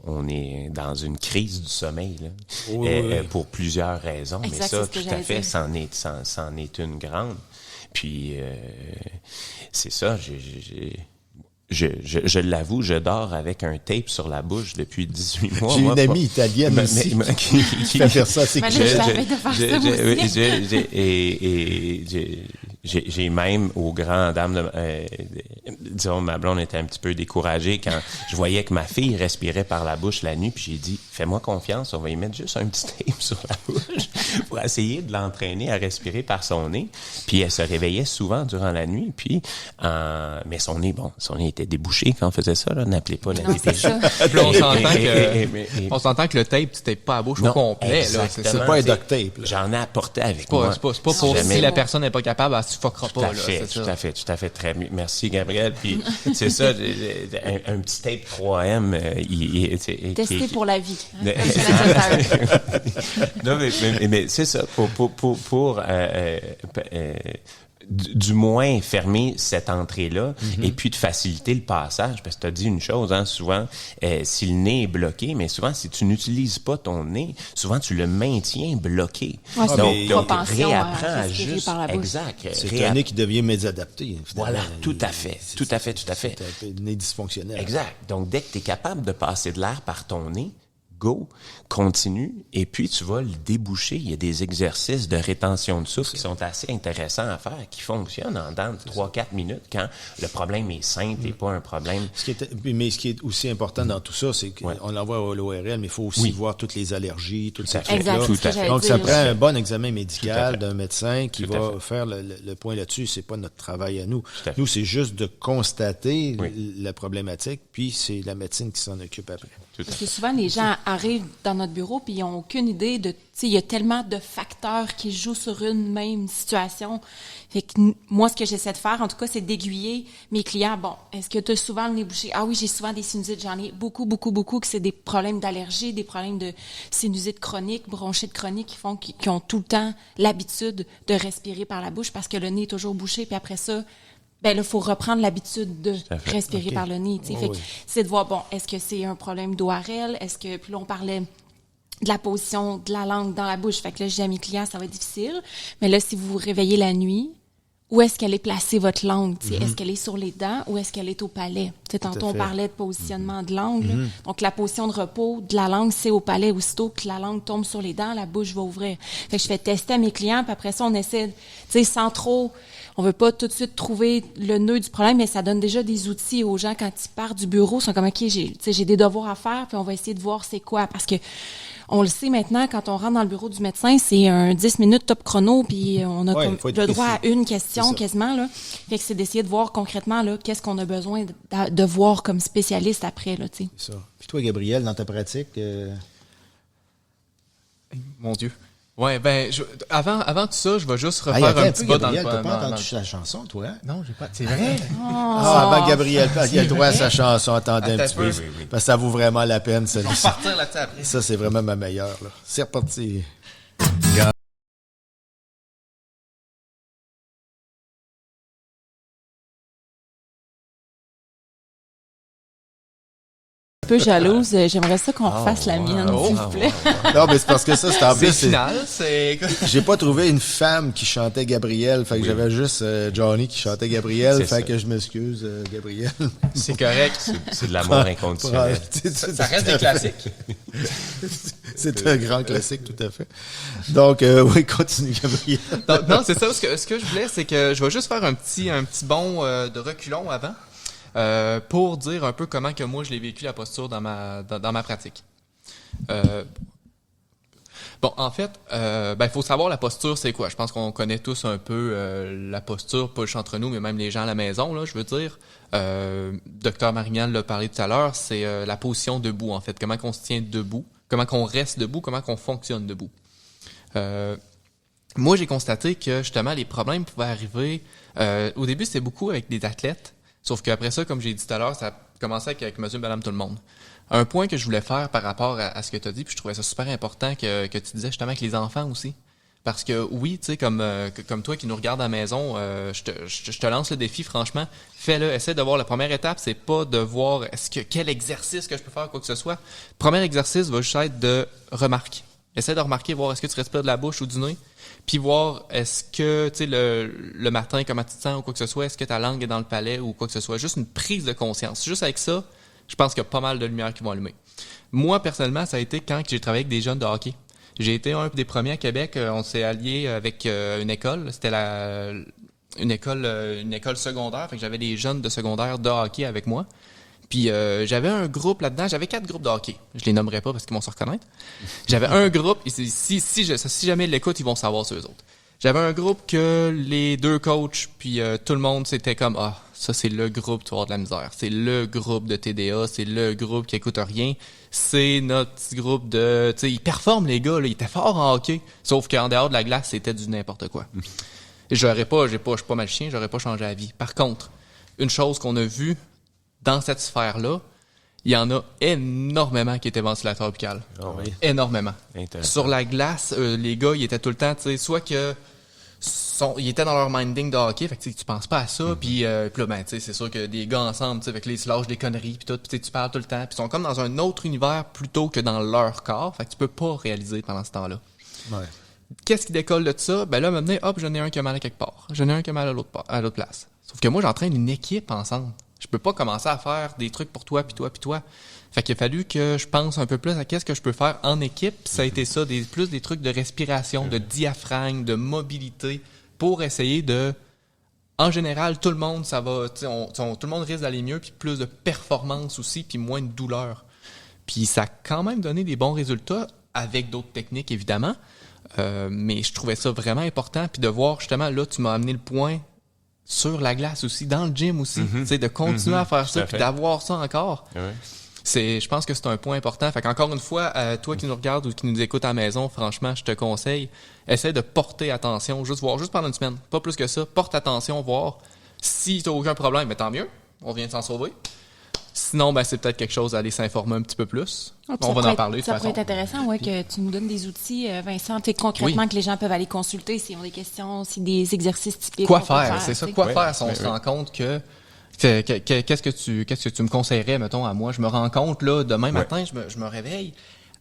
On est dans une crise du sommeil là, oui. Pour plusieurs raisons. Exact, mais ça, tout à fait, c'en est une grande. Puis c'est ça. Je l'avoue, je dors avec un tape sur la bouche depuis 18 mois. J'ai une amie italienne aussi qui fait faire ça. C'est j'ai même, aux grandes dames, disons, ma blonde était un petit peu découragée quand je voyais que ma fille respirait par la bouche la nuit, puis j'ai dit, fais-moi confiance, on va y mettre juste un petit tape sur la bouche pour essayer de l'entraîner à respirer par son nez. Puis elle se réveillait souvent durant la nuit, puis mais son nez était débouché quand on faisait ça, là, n'appelez pas la DPJ. On s'entend que le tape, tu tapes pas à la bouche au complet, là. C'est pas un duct tape, là. J'en ai apporté avec moi. C'est pas pour si la personne n'est pas capable, elle se fuckera pas, là. Tout à fait, très bien. Merci, Gabriel. Puis, c'est ça, un petit tape 3M, testé pour la vie. Non, mais c'est ça, pour du moins fermer cette entrée-là et puis de faciliter le passage, parce que tu as dit une chose, hein, souvent, si le nez est bloqué, mais souvent, si tu n'utilises pas ton nez, souvent, tu le maintiens bloqué. Ouais, donc réapprends à juste... Exact. C'est un nez qui devient mésadapté. Voilà, tout à fait. C'est un nez dysfonctionnel. Exact. Donc, dès que tu es capable de passer de l'air par ton nez, go, continue, et puis tu vas le déboucher. Il y a des exercices de rétention de souffle qui sont assez intéressants à faire, qui fonctionnent en dans 3-4 minutes quand le problème est simple et pas un problème. Mais ce qui est aussi important dans tout ça, c'est qu'on l'envoie à l'ORL, mais il faut aussi voir toutes les allergies, toutes ces Exact. trucs-là. Donc, ça prend un bon examen médical d'un médecin qui va faire le point là-dessus. C'est pas notre travail à nous. Nous, c'est juste de constater la problématique, puis c'est la médecine qui s'en occupe après. Parce que souvent, les gens arrivent dans notre bureau puis ils n'ont aucune idée de... Tu sais, il y a tellement de facteurs qui jouent sur une même situation. Fait que moi, ce que j'essaie de faire, en tout cas, c'est d'aiguiller mes clients. Bon, est-ce que tu as souvent le nez bouché? Ah oui, j'ai souvent des sinusites. J'en ai beaucoup, que c'est des problèmes d'allergie, des problèmes de sinusite chronique, bronchite chronique qui ont tout le temps l'habitude de respirer par la bouche parce que le nez est toujours bouché. Puis après ça... Ben là, faut reprendre l'habitude de respirer par le nez. Fait que c'est de voir, bon, est-ce que c'est un problème d'ORL? Est-ce que, puis là, on parlait de la position de la langue dans la bouche. Fait que là, je dis à mes clients, ça va être difficile. Mais là, si vous vous réveillez la nuit, où est-ce qu'elle est placée, votre langue? Est-ce qu'elle est sur les dents ou est-ce qu'elle est au palais? Tantôt, on parlait de positionnement de langue. Donc, la position de repos de la langue, c'est au palais. Aussitôt que la langue tombe sur les dents, la bouche va ouvrir. Fait que je fais tester à mes clients, puis après ça, on essaie, sans trop... On veut pas tout de suite trouver le nœud du problème, mais ça donne déjà des outils aux gens quand ils partent du bureau. Ils sont comme, OK, j'ai des devoirs à faire, puis on va essayer de voir c'est quoi. Parce que on le sait maintenant, quand on rentre dans le bureau du médecin, c'est un 10 minutes top chrono, puis on a le droit à une question quasiment. Là. Fait que c'est d'essayer de voir concrètement là, qu'est-ce qu'on a besoin de voir comme spécialiste après. Là, c'est ça. Puis toi, Gabriel, dans ta pratique... Mon Dieu. Ouais, ben, avant tout ça, je vais juste refaire un petit bas dans le... T'as pas entendu la chanson, toi? Hein? Non, j'ai pas. C'est vrai? Avant Gabriel, il a le droit à sa chanson. Attendez un petit peu. Parce que ça vaut vraiment la peine, ça. On va partir là-dessus après. Ça, c'est vraiment ma meilleure, là. C'est reparti. Peu jalouse, j'aimerais ça qu'on refasse la mienne, s'il vous plaît. Non, mais c'est parce que ça, c'est en plus. C'est j'ai pas trouvé une femme qui chantait Gabriel, fait que j'avais juste Johnny qui chantait Gabriel, fait que je m'excuse, Gabriel. C'est correct. C'est de l'amour inconditionnel. Ça reste des classiques. C'est un grand classique, tout à fait. Donc, oui, continue, Gabriel. Non, c'est ça. Ce que je voulais, c'est que je vais juste faire un petit bond de reculons avant. Pour dire un peu comment que moi je l'ai vécu la posture dans ma pratique. Bon, en fait, il faut savoir la posture c'est quoi. Je pense qu'on connaît tous un peu la posture, pas juste entre nous, mais même les gens à la maison, là, je veux dire. Docteur Marignane l'a parlé tout à l'heure, c'est la position debout, en fait. Comment qu'on se tient debout, comment qu'on reste debout, comment qu'on fonctionne debout. Moi, j'ai constaté que, justement, les problèmes pouvaient arriver... au début, c'était beaucoup avec des athlètes. Sauf qu'après ça, comme j'ai dit tout à l'heure, ça a commencé avec monsieur, madame, tout le monde. Un point que je voulais faire par rapport à ce que tu as dit, puis je trouvais ça super important que tu disais justement avec les enfants aussi. Parce que oui, tu sais, comme toi qui nous regarde à la maison, je te lance le défi, franchement, fais-le. Essaie de voir la première étape, c'est pas de voir quel exercice que je peux faire, quoi que ce soit. Le premier exercice va juste être de remarquer. Essaie de remarquer, voir est-ce que tu respires de la bouche ou du nez. Puis voir est-ce que, tu sais, le matin, comment tu te sens ou quoi que ce soit, est-ce que ta langue est dans le palais ou quoi que ce soit. Juste une prise de conscience. Juste avec ça, je pense qu'il y a pas mal de lumières qui vont allumer. Moi, personnellement, ça a été quand j'ai travaillé avec des jeunes de hockey. J'ai été un des premiers à Québec. On s'est allié avec une école. C'était une école secondaire. Fait que j'avais des jeunes de secondaire de hockey avec moi. Puis j'avais un groupe là-dedans. J'avais 4 groupes de hockey. Je les nommerai pas parce qu'ils vont se reconnaître. J'avais un groupe. Et si jamais ils l'écoutent, ils vont savoir c'est eux autres. J'avais un groupe que les 2 coachs, puis tout le monde, c'était comme ça c'est le groupe, tu vas avoir de la misère. C'est le groupe de TDA, c'est le groupe qui écoute rien. C'est notre petit groupe de... Tu sais, ils performent, les gars, là. Ils étaient forts en hockey. Sauf qu'en dehors de la glace, c'était du n'importe quoi. Et je suis pas magicien, j'aurais pas changé la vie. Par contre, une chose qu'on a vue dans cette sphère-là, il y en a énormément qui étaient ventilateurs apicales. Oh oui. Énormément. Sur la glace, les gars, ils étaient tout le temps, tu sais, soit que ils étaient dans leur minding de hockey, fait que tu penses pas à ça, puis là, ben, tu sais, c'est sûr que des gars ensemble, tu sais, avec les se lâchent des conneries, puis tout, puis tu parles tout le temps, puis ils sont comme dans un autre univers plutôt que dans leur corps, fait que tu peux pas réaliser pendant ce temps-là. Ouais. Qu'est-ce qui décolle de ça? Ben là, maintenant, hop, j'en ai un qui a mal à quelque part. J'en ai un qui a mal à l'autre place. Sauf que moi, j'entraîne une équipe ensemble. Je peux pas commencer à faire des trucs pour toi, puis toi, puis toi. Fait qu'il a fallu que je pense un peu plus à qu'est-ce que je peux faire en équipe. Ça a été ça, plus des trucs de respiration, de diaphragme, de mobilité, pour essayer de... En général, tout le monde, ça va... tout le monde risque d'aller mieux, puis plus de performance aussi, puis moins de douleur. Puis ça a quand même donné des bons résultats, avec d'autres techniques, évidemment. Mais je trouvais ça vraiment important. Puis de voir, justement, là, tu m'as amené le point sur la glace aussi, dans le gym aussi. Tu sais, de continuer à faire ça, puis d'avoir ça encore. Je pense que c'est un point important. Fait qu'encore une fois, toi qui nous regardes ou qui nous écoutes à la maison, franchement, je te conseille, essaie de porter attention, juste pendant une semaine. Pas plus que ça. Porte attention, voir. Si t'as aucun problème, mais tant mieux. On vient de s'en sauver. Sinon, c'est peut-être quelque chose à aller s'informer un petit peu plus. On va en parler de toute façon. Ça pourrait être intéressant, que tu nous donnes des outils, Vincent, concrètement, que les gens peuvent aller consulter s'ils ont des questions, s'il y a des exercices typiques. Quoi faire, c'est ça. Quoi faire si on se rend compte que qu'est-ce que tu me conseillerais, mettons, à moi? Je me rends compte, là, demain matin, je me réveille.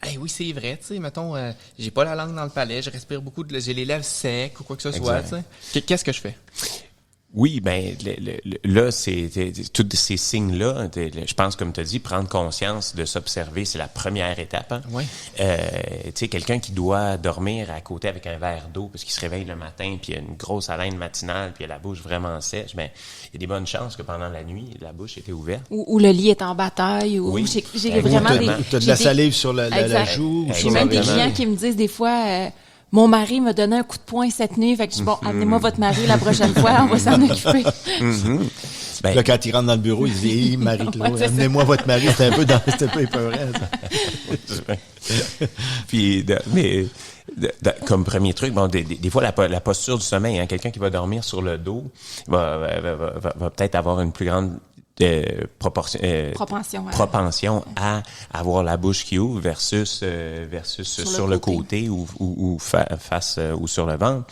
Hey, oui, c'est vrai, tu sais, mettons, j'ai pas la langue dans le palais, je respire beaucoup, j'ai les lèvres secs ou quoi que ce soit, tu sais. Qu'est-ce que je fais? Oui, là, c'est tous ces signes-là. Je pense, comme tu as dit, prendre conscience de s'observer, c'est la première étape. Hein? Oui. Tu sais, quelqu'un qui doit dormir à côté avec un verre d'eau parce qu'il se réveille le matin, puis il a une grosse haleine matinale, puis il a la bouche vraiment sèche, il y a des bonnes chances que pendant la nuit, la bouche était ouverte. Ou le lit est en bataille, ou j'ai vraiment t'as de la salive sur la joue. J'ai même des clients qui me disent des fois... mon mari m'a donné un coup de poing cette nuit, fait que je dis, bon, amenez-moi votre mari la prochaine fois, on va s'en occuper. Là, quand il rentre dans le bureau, il dit, Marie-Claude, amenez-moi votre mari, c'était un peu épeurant, ça. Puis, comme premier truc, des fois, la posture du sommeil, hein, quelqu'un qui va dormir sur le dos va peut-être avoir une plus grande propension à avoir la bouche qui ouvre versus sur le côté ou face ou sur le ventre.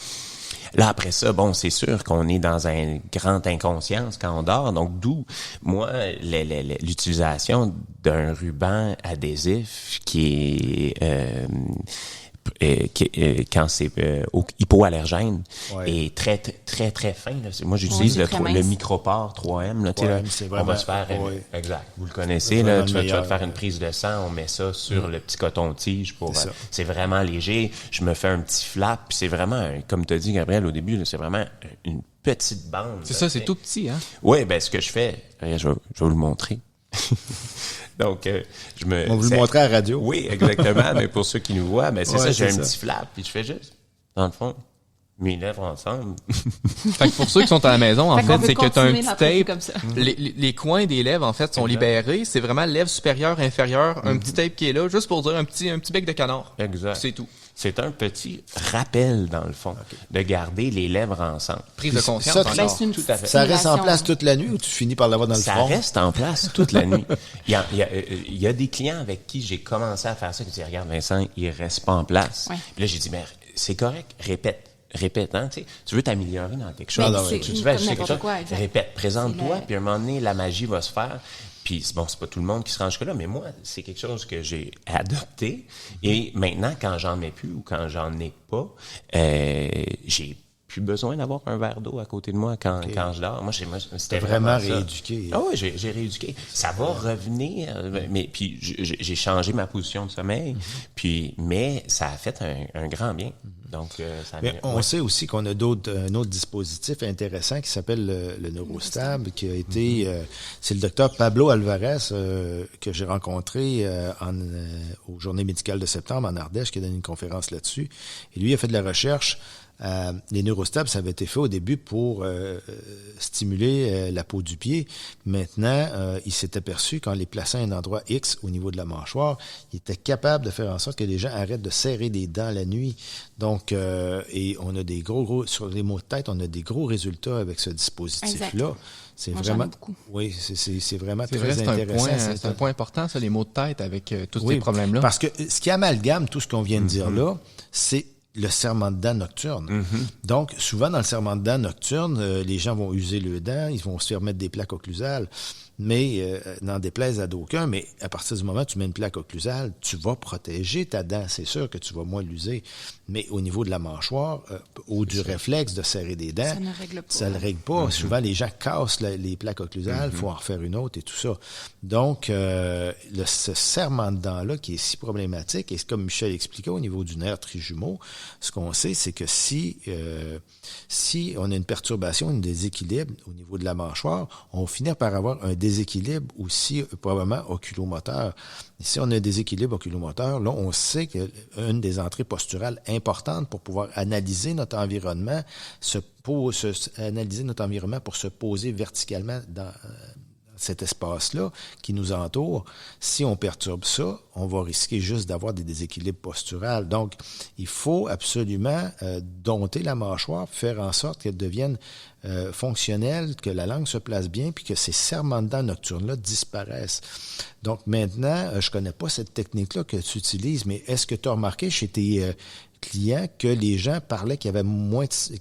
Là, après ça, c'est sûr qu'on est dans une grande inconscience quand on dort. Donc, d'où, moi, l'utilisation d'un ruban adhésif qui est... quand c'est hypoallergène et très très très fin là. Moi j'utilise le Micropore 3M là, 3M, on va se faire exact, vous le connaissez là, tu vas te faire une prise de sang, on met ça sur le petit coton-tige pour c'est vraiment léger, je me fais un petit flap, puis c'est vraiment comme tu as dit Gabriel au début là, c'est vraiment une petite bande. C'est ça, c'est tout petit hein. Oui, ce que je fais, je vais vous le montrer. Donc, on vous le montrer à la radio. Oui, exactement. Mais pour ceux qui nous voient, c'est ça, j'ai un petit flap, puis je fais juste, dans le fond, mes lèvres ensemble. Fait que pour ceux qui sont à la maison, en fait, c'est que tu as un petit tape. Les coins des lèvres, en fait, sont libérés. C'est vraiment lèvres supérieures, inférieures, un petit tape qui est là, juste pour dire un petit bec de canard. Exact. C'est tout. C'est un petit rappel, dans le fond, de garder les lèvres ensemble. Prise de confiance. Tout à fait. Ça reste en place toute la nuit ou tu finis par l'avoir dans le front? Ça reste en place toute la nuit. Il y a des clients avec qui j'ai commencé à faire ça, qui disent, regarde Vincent, il reste pas en place. Ouais. Puis là, j'ai dit, mais c'est correct, répète, hein, tu veux t'améliorer dans quelque chose. Tu veux acheter quelque chose, répète, présente-toi, puis à un moment donné, la magie va se faire. Puis c'est pas tout le monde qui se rend jusque-là, mais moi, c'est quelque chose que j'ai adopté. Et maintenant, quand j'en mets plus ou quand j'en ai pas, j'ai plus besoin d'avoir un verre d'eau à côté de moi quand je dors. Moi, c'était vraiment rééduqué. Ah oui, j'ai rééduqué. Ça va revenir, mais puis j'ai changé ma position de sommeil. Mais ça a fait un grand bien. Donc, on sait aussi qu'on a un autre dispositif intéressant qui s'appelle le Neurostab, qui a été, c'est le docteur Pablo Alvarez que j'ai rencontré aux Journées médicales de septembre en Ardèche, qui a donné une conférence là-dessus. Et lui a fait de la recherche. Les Neurostab, ça avait été fait au début pour stimuler la peau du pied. Maintenant, il s'est aperçu qu'en les plaçant à un endroit X au niveau de la mâchoire, il était capable de faire en sorte que les gens arrêtent de serrer des dents la nuit. Donc, et on a des gros sur les maux de tête, on a des gros résultats avec ce dispositif-là. C'est vraiment, oui, c'est vraiment très intéressant. C'est un point important, ça, les maux de tête avec tous ces problèmes-là. Parce que ce qui amalgame tout ce qu'on vient de dire là, c'est le serrement de dents nocturne. Donc, souvent, dans le serrement de dents nocturne, les gens vont user le dent, ils vont se faire mettre des plaques occlusales. mais n'en déplaise à d'aucuns, mais à partir du moment où tu mets une plaque occlusale, tu vas protéger ta dent. C'est sûr que tu vas moins l'user. Mais au niveau de la mâchoire ou du réflexe de serrer des dents, ça ne règle pas. Ça ne règle pas. Souvent, les gens cassent les plaques occlusales, il faut en refaire une autre et tout ça. Donc, ce serrement de dents-là qui est si problématique, et comme Michel expliquait au niveau du nerf trijumeau, ce qu'on sait, c'est que si on a une perturbation, un déséquilibre au niveau de la mâchoire, on va finir par avoir un déséquilibre aussi probablement oculomoteur. Et si on a un déséquilibre oculomoteur, là, on sait qu'une des entrées posturales importantes pour pouvoir analyser notre environnement, analyser notre environnement pour se poser verticalement dans cet espace-là qui nous entoure, si on perturbe ça, on va risquer juste d'avoir des déséquilibres posturaux. Donc, il faut absolument dompter la mâchoire, faire en sorte qu'elle devienne fonctionnelle, que la langue se place bien, puis que ces serrements de dents nocturnes-là disparaissent. Donc, maintenant, je connais pas cette technique-là que tu utilises, mais est-ce que tu as remarqué chez tes clients que les gens parlaient qu'ils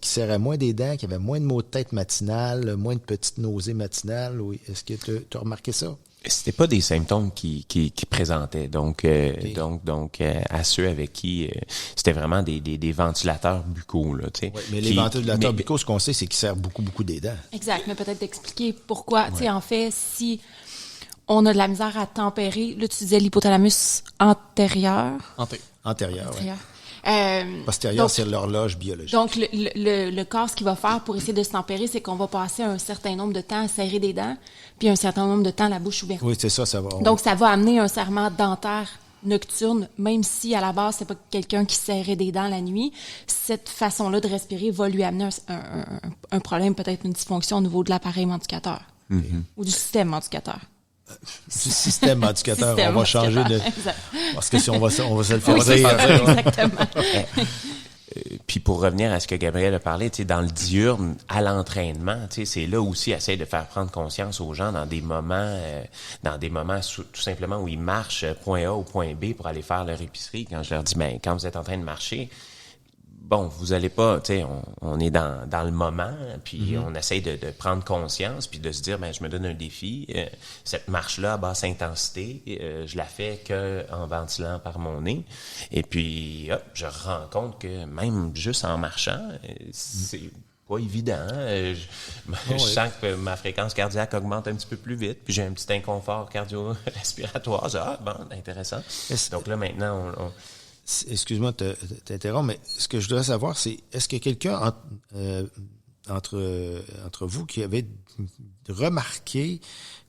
serraient moins des dents, qu'il y avait moins de maux de tête matinales, moins de petites nausées matinales? Oui. Est-ce que tu as remarqué ça? C'était pas des symptômes qui présentaient. Donc, à ceux avec qui c'était vraiment des ventilateurs buccaux, là, tu sais. Oui, mais les ventilateurs buccaux, ce qu'on sait, c'est qu'ils serrent beaucoup des dents. Exact, mais peut-être d'expliquer pourquoi. Tu sais, en fait, si on a de la misère à tempérer, là, tu disais l'hypothalamus antérieur. Antérieur, oui. Postérieur, Donc, c'est l'horloge biologique. Donc, le corps, ce qu'il va faire pour essayer de se tempérer, c'est qu'on va passer un certain nombre de temps à serrer des dents, puis un certain nombre de temps la bouche ouverte. Oui, c'est ça, ça va. Donc, ça va amener un serrement dentaire nocturne, même si à la base, c'est pas quelqu'un qui serrait des dents la nuit. Cette façon-là de respirer va lui amener un problème, peut-être une dysfonction au niveau de l'appareil mendicateur ou du système mendicateur. Du système mendicateur, Système on va changer de... Exact. Parce que si on va se le faire dire... Exactement. Puis pour revenir à ce que Gabriel a parlé, tu sais, dans le diurne, à l'entraînement, tu sais, c'est là aussi essayer de faire prendre conscience aux gens dans des moments tout simplement où ils marchent point A au point B pour aller faire leur épicerie. Quand je leur dis, ben quand vous êtes en train de marcher, bon, vous allez pas, tu sais, on est dans le moment, puis on essaye de prendre conscience, puis de se dire, ben je me donne un défi. Cette marche-là à basse intensité, je la fais que en ventilant par mon nez. Et puis, hop, je rends compte que même juste en marchant, c'est pas évident. Je sens que ma fréquence cardiaque augmente un petit peu plus vite, puis j'ai un petit inconfort cardio-respiratoire. Bon, intéressant. Donc là, maintenant, Excuse-moi de t'interrompre, mais ce que je voudrais savoir, c'est est-ce que quelqu'un entre vous qui avait remarqué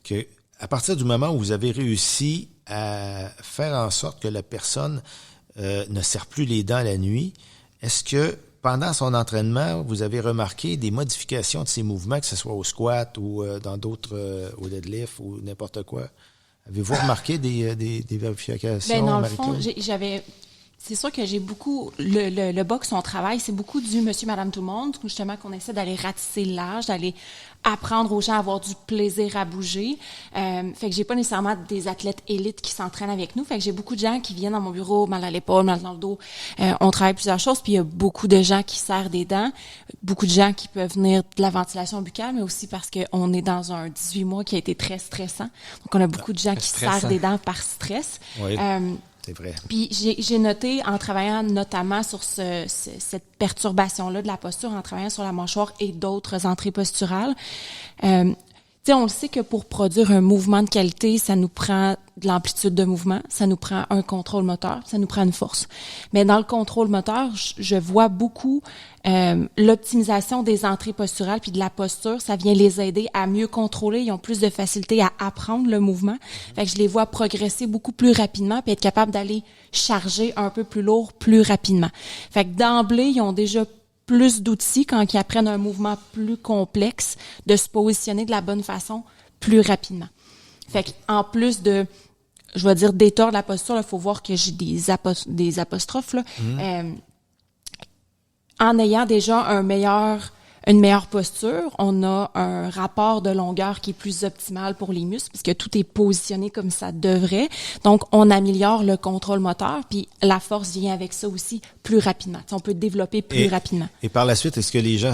que à partir du moment où vous avez réussi à faire en sorte que la personne ne serre plus les dents la nuit, est-ce que pendant son entraînement, vous avez remarqué des modifications de ses mouvements, que ce soit au squat ou dans d'autres, au deadlift ou n'importe quoi? Avez-vous remarqué des vérifications? Ben, dans le fond, c'est sûr que j'ai beaucoup... Le box, son travail, c'est beaucoup du monsieur, madame, tout le monde, justement, qu'on essaie d'aller ratisser l'âge, d'aller apprendre aux gens à avoir du plaisir à bouger. Fait que j'ai pas nécessairement des athlètes élites qui s'entraînent avec nous. Fait que j'ai beaucoup de gens qui viennent dans mon bureau, mal à l'épaule, mal dans le dos. On travaille plusieurs choses, puis il y a beaucoup de gens qui serrent des dents, beaucoup de gens qui peuvent venir de la ventilation buccale, mais aussi parce qu'on est dans un 18 mois qui a été très stressant. Donc, on a beaucoup de gens qui serrent des dents par stress. Oui. C'est vrai. Puis j'ai noté, en travaillant notamment sur cette perturbation-là de la posture, en travaillant sur la mâchoire et d'autres entrées posturales, tu sais, on le sait que pour produire un mouvement de qualité, ça nous prend de l'amplitude de mouvement, ça nous prend un contrôle moteur, ça nous prend une force. Mais dans le contrôle moteur, je vois beaucoup l'optimisation des entrées posturales puis de la posture, ça vient les aider à mieux contrôler, ils ont plus de facilité à apprendre le mouvement. Fait que je les vois progresser beaucoup plus rapidement puis être capables d'aller charger un peu plus lourd plus rapidement. Fait que d'emblée, ils ont déjà plus d'outils quand ils apprennent un mouvement plus complexe de se positionner de la bonne façon plus rapidement. Fait que en plus de, je vais dire détordre la posture, il faut voir que j'ai des apostrophes là. En ayant déjà un meilleur une meilleure posture, on a un rapport de longueur qui est plus optimal pour les muscles puisque tout est positionné comme ça devrait. Donc, on améliore le contrôle moteur, puis la force vient avec ça aussi plus rapidement. T'sais, on peut développer plus rapidement. Et par la suite, est-ce que les gens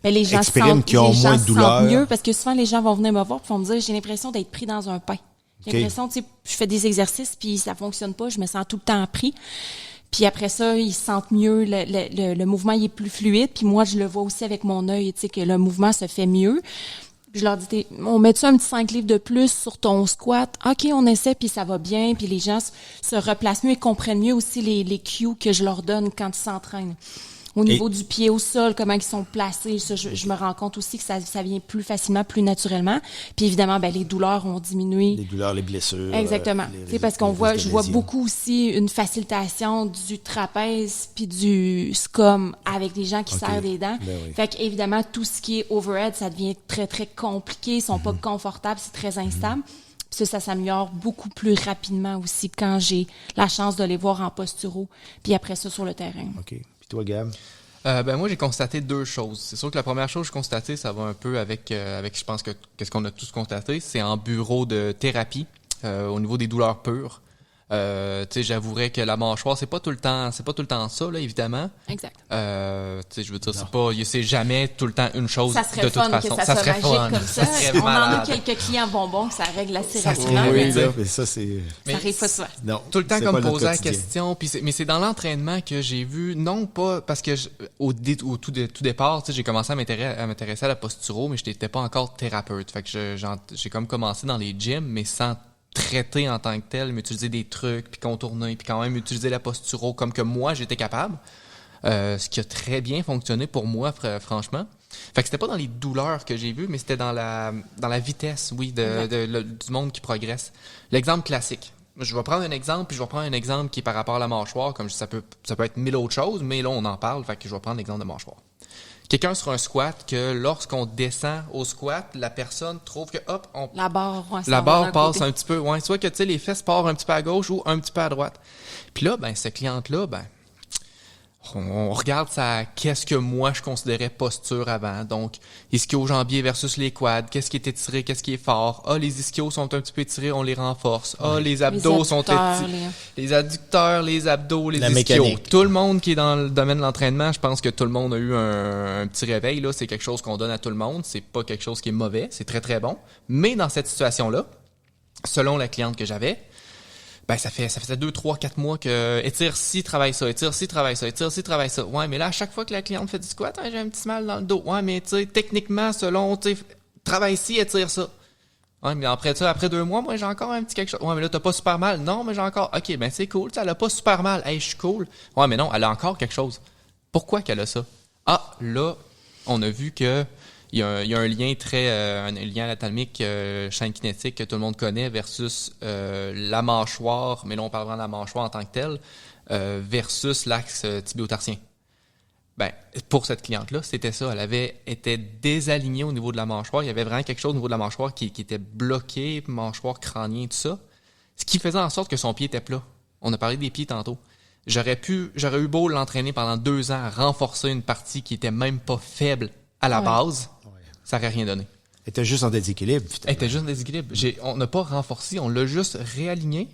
les gens expriment qu'ils ont moins de douleur? Mieux parce que souvent, les gens vont venir me voir et vont me dire, j'ai l'impression d'être pris dans un pain. J'ai l'impression, tu sais, je fais des exercices puis ça fonctionne pas, je me sens tout le temps pris. Puis après ça, ils se sentent mieux, le mouvement il est plus fluide. Puis moi, je le vois aussi avec mon œil, tu sais, que le mouvement se fait mieux. Puis je leur dis, on met-tu un petit 5 livres de plus sur ton squat? OK, on essaie, puis ça va bien. Puis les gens se replacent mieux et comprennent mieux aussi les cues que je leur donne quand ils s'entraînent. Au niveau du pied au sol, comment ils sont placés, ça, je me rends compte aussi que ça vient plus facilement, plus naturellement. Puis évidemment, les douleurs ont diminué. Les douleurs, les blessures. Exactement. C'est parce je vois beaucoup aussi une facilitation du trapèze puis du scum avec des gens qui serrent des dents. Fait qu'évidemment, tout ce qui est overhead, ça devient très, très compliqué. Ils sont pas confortables, c'est très instable. Ça s'améliore beaucoup plus rapidement aussi quand j'ai la chance de les voir en posturo, puis après ça sur le terrain. OK. Toi, Gab? Moi, j'ai constaté 2 choses. C'est sûr que la première chose que j'ai constatée, ça va un peu avec je pense que qu'est-ce qu'on a tous constaté, c'est en bureau de thérapie, au niveau des douleurs pures. Tu sais, j'avouerais que la mâchoire, c'est pas tout le temps ça, là, évidemment. Exact. Tu sais, je veux dire, c'est jamais tout le temps une chose de toute façon. Ça serait fun. Comme ça. On en a quelques clients bonbons que ça règle assez rapidement. Oui, mais ça, c'est... Ça arrive pas souvent. Non, tout le temps comme poser la question. Mais c'est dans l'entraînement que j'ai vu, non pas parce que au tout départ, tu sais, j'ai commencé à m'intéresser à la posturo, mais je n'étais pas encore thérapeute. Fait que j'ai comme commencé dans les gyms, mais sans traiter en tant que tel, mais utiliser des trucs, puis contourner, puis quand même utiliser la posturo comme que moi, j'étais capable. Ce qui a très bien fonctionné pour moi, franchement. Fait que c'était pas dans les douleurs que j'ai vues, mais c'était dans la vitesse, oui, du monde qui progresse. L'exemple classique. Je vais prendre un exemple, puis je vais prendre un exemple qui est par rapport à la mâchoire, comme ça peut être 1000 autres choses, mais là, on en parle, fait que je vais prendre l'exemple de mâchoire. Quelqu'un sur un squat, que lorsqu'on descend au squat, la personne trouve que, hop, la barre passe un petit peu. Ouais, soit que, tu sais, les fesses partent un petit peu à gauche ou un petit peu à droite. Puis là, cette cliente-là, on regarde qu'est-ce que moi je considérais posture avant. Donc, ischio-jambier versus les quads. Qu'est-ce qui est étiré, qu'est-ce qui est fort. Les ischios sont un petit peu étirés, on les renforce. Les abdos sont étirés. Les adducteurs, les abdos, les ischios. Mécanique. Tout le monde qui est dans le domaine de l'entraînement, je pense que tout le monde a eu un petit réveil. Là, c'est quelque chose qu'on donne à tout le monde. C'est pas quelque chose qui est mauvais. C'est très, très bon. Mais dans cette situation-là, selon la cliente que j'avais, ça faisait 2, 3, 4 mois que étire-ci, travaille ça, étire-ci, travaille ça, étire-ci, travaille ça. Ouais, mais là, à chaque fois que la cliente fait du squat, j'ai un petit mal dans le dos. Ouais, mais tu sais, techniquement, selon, tu sais, travaille-ci, étire ça. Ouais, mais après 2 mois, moi, j'ai encore un petit quelque chose. Ouais, mais là, t'as pas super mal. Non, mais j'ai encore. OK, c'est cool. Elle a pas super mal. Hey, je suis cool. Ouais, mais non, elle a encore quelque chose. Pourquoi qu'elle a ça? Ah, là, on a vu que il y a un lien un lien anatomique, chaîne kinétique que tout le monde connaît versus la mâchoire, mais là on parle vraiment de la mâchoire en tant que telle, versus l'axe tibio-tarsien. Pour cette cliente-là, c'était ça. Elle avait été désalignée au niveau de la mâchoire. Il y avait vraiment quelque chose au niveau de la mâchoire qui était bloqué, mâchoire crânien, tout ça. Ce qui faisait en sorte que son pied était plat. On a parlé des pieds tantôt. J'aurais eu beau l'entraîner pendant 2 ans, renforcer une partie qui était même pas faible à la base. Ça n'aurait rien donné. Elle était juste en déséquilibre. Elle était juste en déséquilibre. On n'a pas renforcé, on l'a juste réaligné.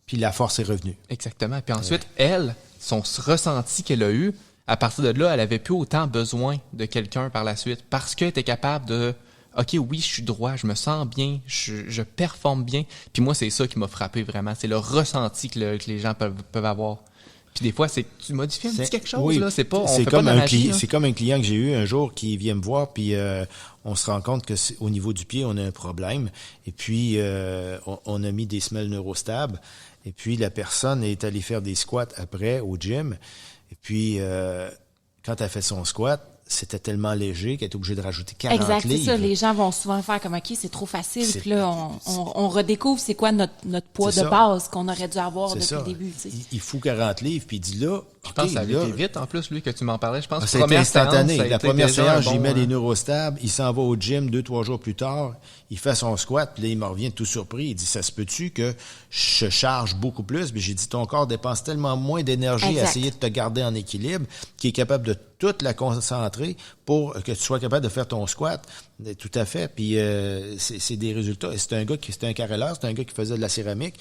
Puis la force est revenue. Exactement. Puis ensuite, elle, son ressenti qu'elle a eu, à partir de là, elle avait plus autant besoin de quelqu'un par la suite parce qu'elle était capable de « OK, oui, je suis droit, je me sens bien, je performe bien. » Puis moi, c'est ça qui m'a frappé vraiment. C'est le ressenti que les gens peuvent avoir. Puis des fois, c'est tu modifies un petit quelque chose, là. C'est pas, c'est comme c'est comme un client que j'ai eu un jour qui vient me voir, puis on se rend compte que au niveau du pied, on a un problème. Et puis, on a mis des semelles neurostables. Et puis, la personne est allée faire des squats après au gym. Et puis, quand elle fait son squat, c'était tellement léger qu'elle était obligée de rajouter 40 livres. Exact, c'est ça. Les gens vont souvent faire comme, OK, c'est trop facile. Puis là, on redécouvre c'est quoi notre poids de base qu'on aurait dû avoir depuis le début. Tu sais. Il faut 40 livres, puis il dit là... Je pense que ça a été vite, en plus, lui, que tu m'en parlais. Je pense que ça a été instantané. La première séance, j'y mets les neurostables. Il s'en va au gym 2-3 jours plus tard. Il fait son squat, puis là, il me revient tout surpris. Il dit, ça se peut-tu que je charge beaucoup plus? Puis j'ai dit, ton corps dépense tellement moins d'énergie à essayer de te garder en équilibre qu'il est capable de toute la concentrer pour que tu sois capable de faire ton squat. Tout à fait. Puis c'est des résultats. C'était un carreleur, c'était un gars qui faisait de la céramique,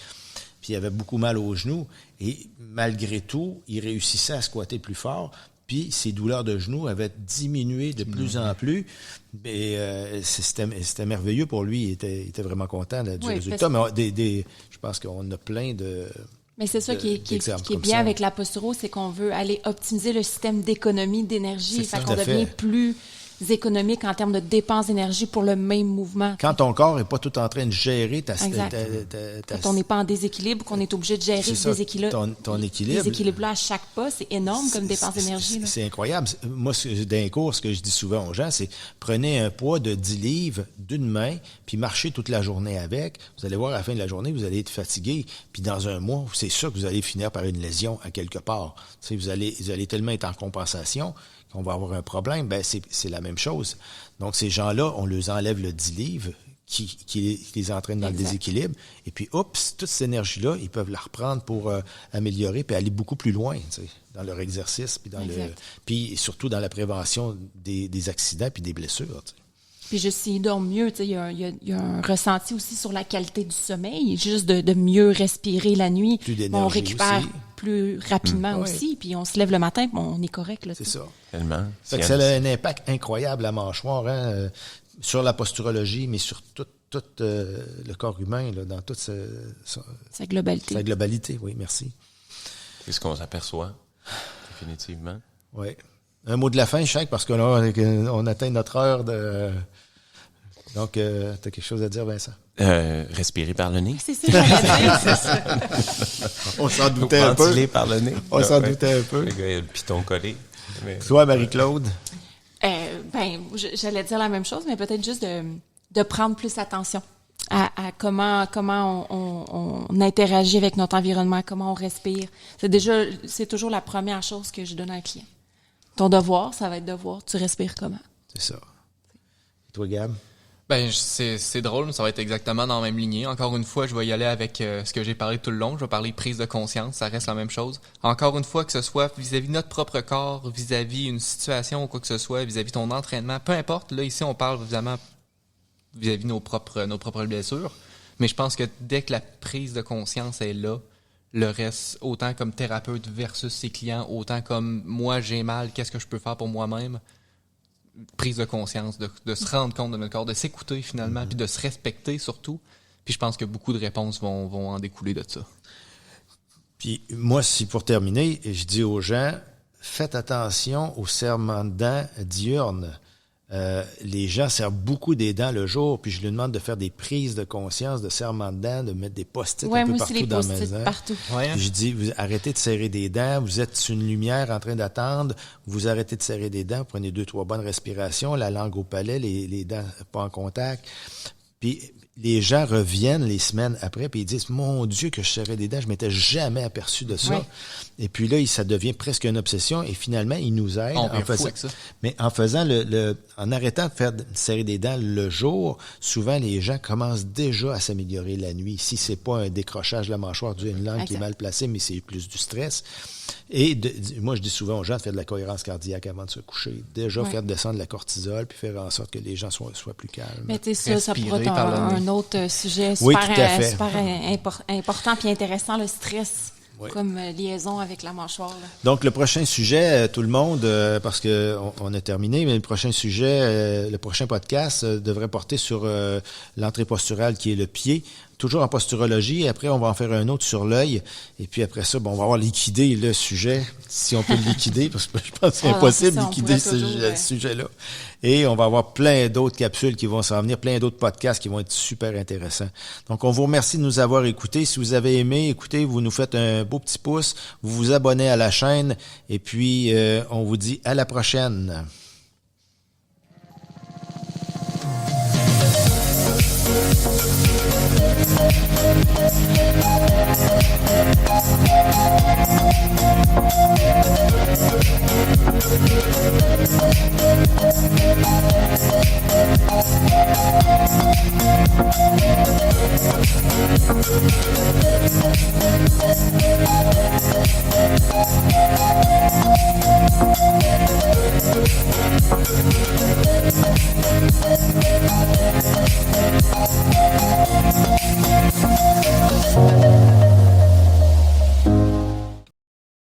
puis il avait beaucoup mal aux genoux. Et malgré tout, il réussissait à squatter plus fort. Puis ses douleurs de genoux avaient diminué de plus en plus. Et c'était merveilleux pour lui. Il était vraiment content du résultat. Mais je pense qu'on a plein de... Mais c'est ça qui est bien avec la posturo, c'est qu'on veut aller optimiser le système d'économie d'énergie. Fait qu'on devient plus économique en termes de dépenses d'énergie pour le même mouvement. Quand ton corps n'est pas tout en train de gérer quand on n'est pas en déséquilibre, qu'on est obligé de gérer ce déséquilibre. Ton équilibre. Déséquilibre-là à chaque pas, c'est énorme comme dépense d'énergie. C'est incroyable. Moi, dans les cours, ce que je dis souvent aux gens, c'est prenez un poids de 10 livres d'une main, puis marchez toute la journée avec. Vous allez voir, à la fin de la journée, vous allez être fatigué. Puis dans un mois, c'est sûr que vous allez finir par une lésion à quelque part. Vous allez tellement être en compensation qu'on va avoir un problème. Ben c'est la même chose. Donc, ces gens-là, on leur enlève le 10 livres qui les entraîne dans le déséquilibre. Et puis, oups, toute cette énergie-là, ils peuvent la reprendre pour améliorer puis aller beaucoup plus loin, dans leur exercice, puis surtout dans la prévention des accidents puis des blessures. Puis juste s'ils dorment mieux, il y a un ressenti aussi sur la qualité du sommeil, juste de mieux respirer la nuit. Plus d'énergie on récupère aussi. Plus rapidement aussi, puis on se lève le matin, puis on est correct. Là, c'est ça. Tellement. Ça a un impact incroyable, la mâchoire, sur la posturologie, mais sur tout le corps humain, là, dans toute sa globalité. Sa globalité, oui, merci. C'est ce qu'on s'aperçoit, définitivement. Oui. Un mot de la fin, Jacques, parce que là, on atteint notre heure de... Donc, tu as quelque chose à dire, Vincent? Respirer par le nez. C'est ça, j'allais dire, c'est ça. On s'en doutait un peu. Ventiler par le nez. On s'en doutait un peu. Le gars, il a le piton collé. Mais... Toi, Marie-Claude? J'allais dire la même chose, mais peut-être juste de prendre plus attention à comment on interagit avec notre environnement, comment on respire. C'est toujours la première chose que je donne à un client. Ton devoir, ça va être de voir, tu respires comment. C'est ça. Et toi, Gab? C'est drôle, ça va être exactement dans la même lignée. Encore une fois, je vais y aller avec ce que j'ai parlé tout le long. Je vais parler prise de conscience, ça reste la même chose. Encore une fois, que ce soit vis-à-vis de notre propre corps, vis-à-vis une situation ou quoi que ce soit, vis-à-vis ton entraînement, peu importe. Là, ici, on parle évidemment vis-à-vis nos propres blessures. Mais je pense que dès que la prise de conscience est là, le reste, autant comme thérapeute versus ses clients, autant comme moi j'ai mal, qu'est-ce que je peux faire pour moi-même? Prise de conscience, de se rendre compte de notre corps, de s'écouter finalement, puis de se respecter surtout. Puis je pense que beaucoup de réponses vont en découler de ça. Puis moi, si pour terminer, je dis aux gens, faites attention aux serrements de dents diurnes. Les gens serrent beaucoup des dents le jour, puis je lui demande de faire des prises de conscience, de serrement de dents, de mettre des post-it un peu partout dans la maison. Partout. Ouais. Je dis, vous arrêtez de serrer des dents, vous êtes sur une lumière en train d'attendre, vous arrêtez de serrer des dents, vous prenez 2-3 bonnes respirations, la langue au palais, les dents pas en contact. Puis les gens reviennent les semaines après, puis ils disent, mon Dieu, que je serrais des dents, je m'étais jamais aperçu de ça. Ouais. Et puis là, ça devient presque une obsession, et finalement, ils nous aident en faisant en arrêtant de faire serrer des dents le jour. Souvent, les gens commencent déjà à s'améliorer la nuit. Si c'est pas un décrochage de la mâchoire dû à une langue qui est mal placée, mais c'est plus du stress. Et moi, je dis souvent aux gens de faire de la cohérence cardiaque avant de se coucher. Déjà, faire descendre la cortisol, puis faire en sorte que les gens soient plus calmes. Mais tu sais, ça pourrait être un autre sujet super important puis intéressant, le stress. Oui. Comme liaison avec la mâchoire. Là. Donc, le prochain sujet, tout le monde, parce que on a terminé, mais le prochain sujet, le prochain podcast devrait porter sur l'entrée posturale qui est le pied. Toujours en posturologie. Après, on va en faire un autre sur l'œil. Et puis après ça, on va avoir liquidé le sujet, si on peut le liquider, parce que je pense que c'est impossible de liquider ce sujet-là. Et on va avoir plein d'autres capsules qui vont s'en venir, plein d'autres podcasts qui vont être super intéressants. Donc, on vous remercie de nous avoir écoutés. Si vous avez aimé, écoutez, vous nous faites un beau petit pouce, vous vous abonnez à la chaîne, et puis on vous dit à la prochaine. Thank you.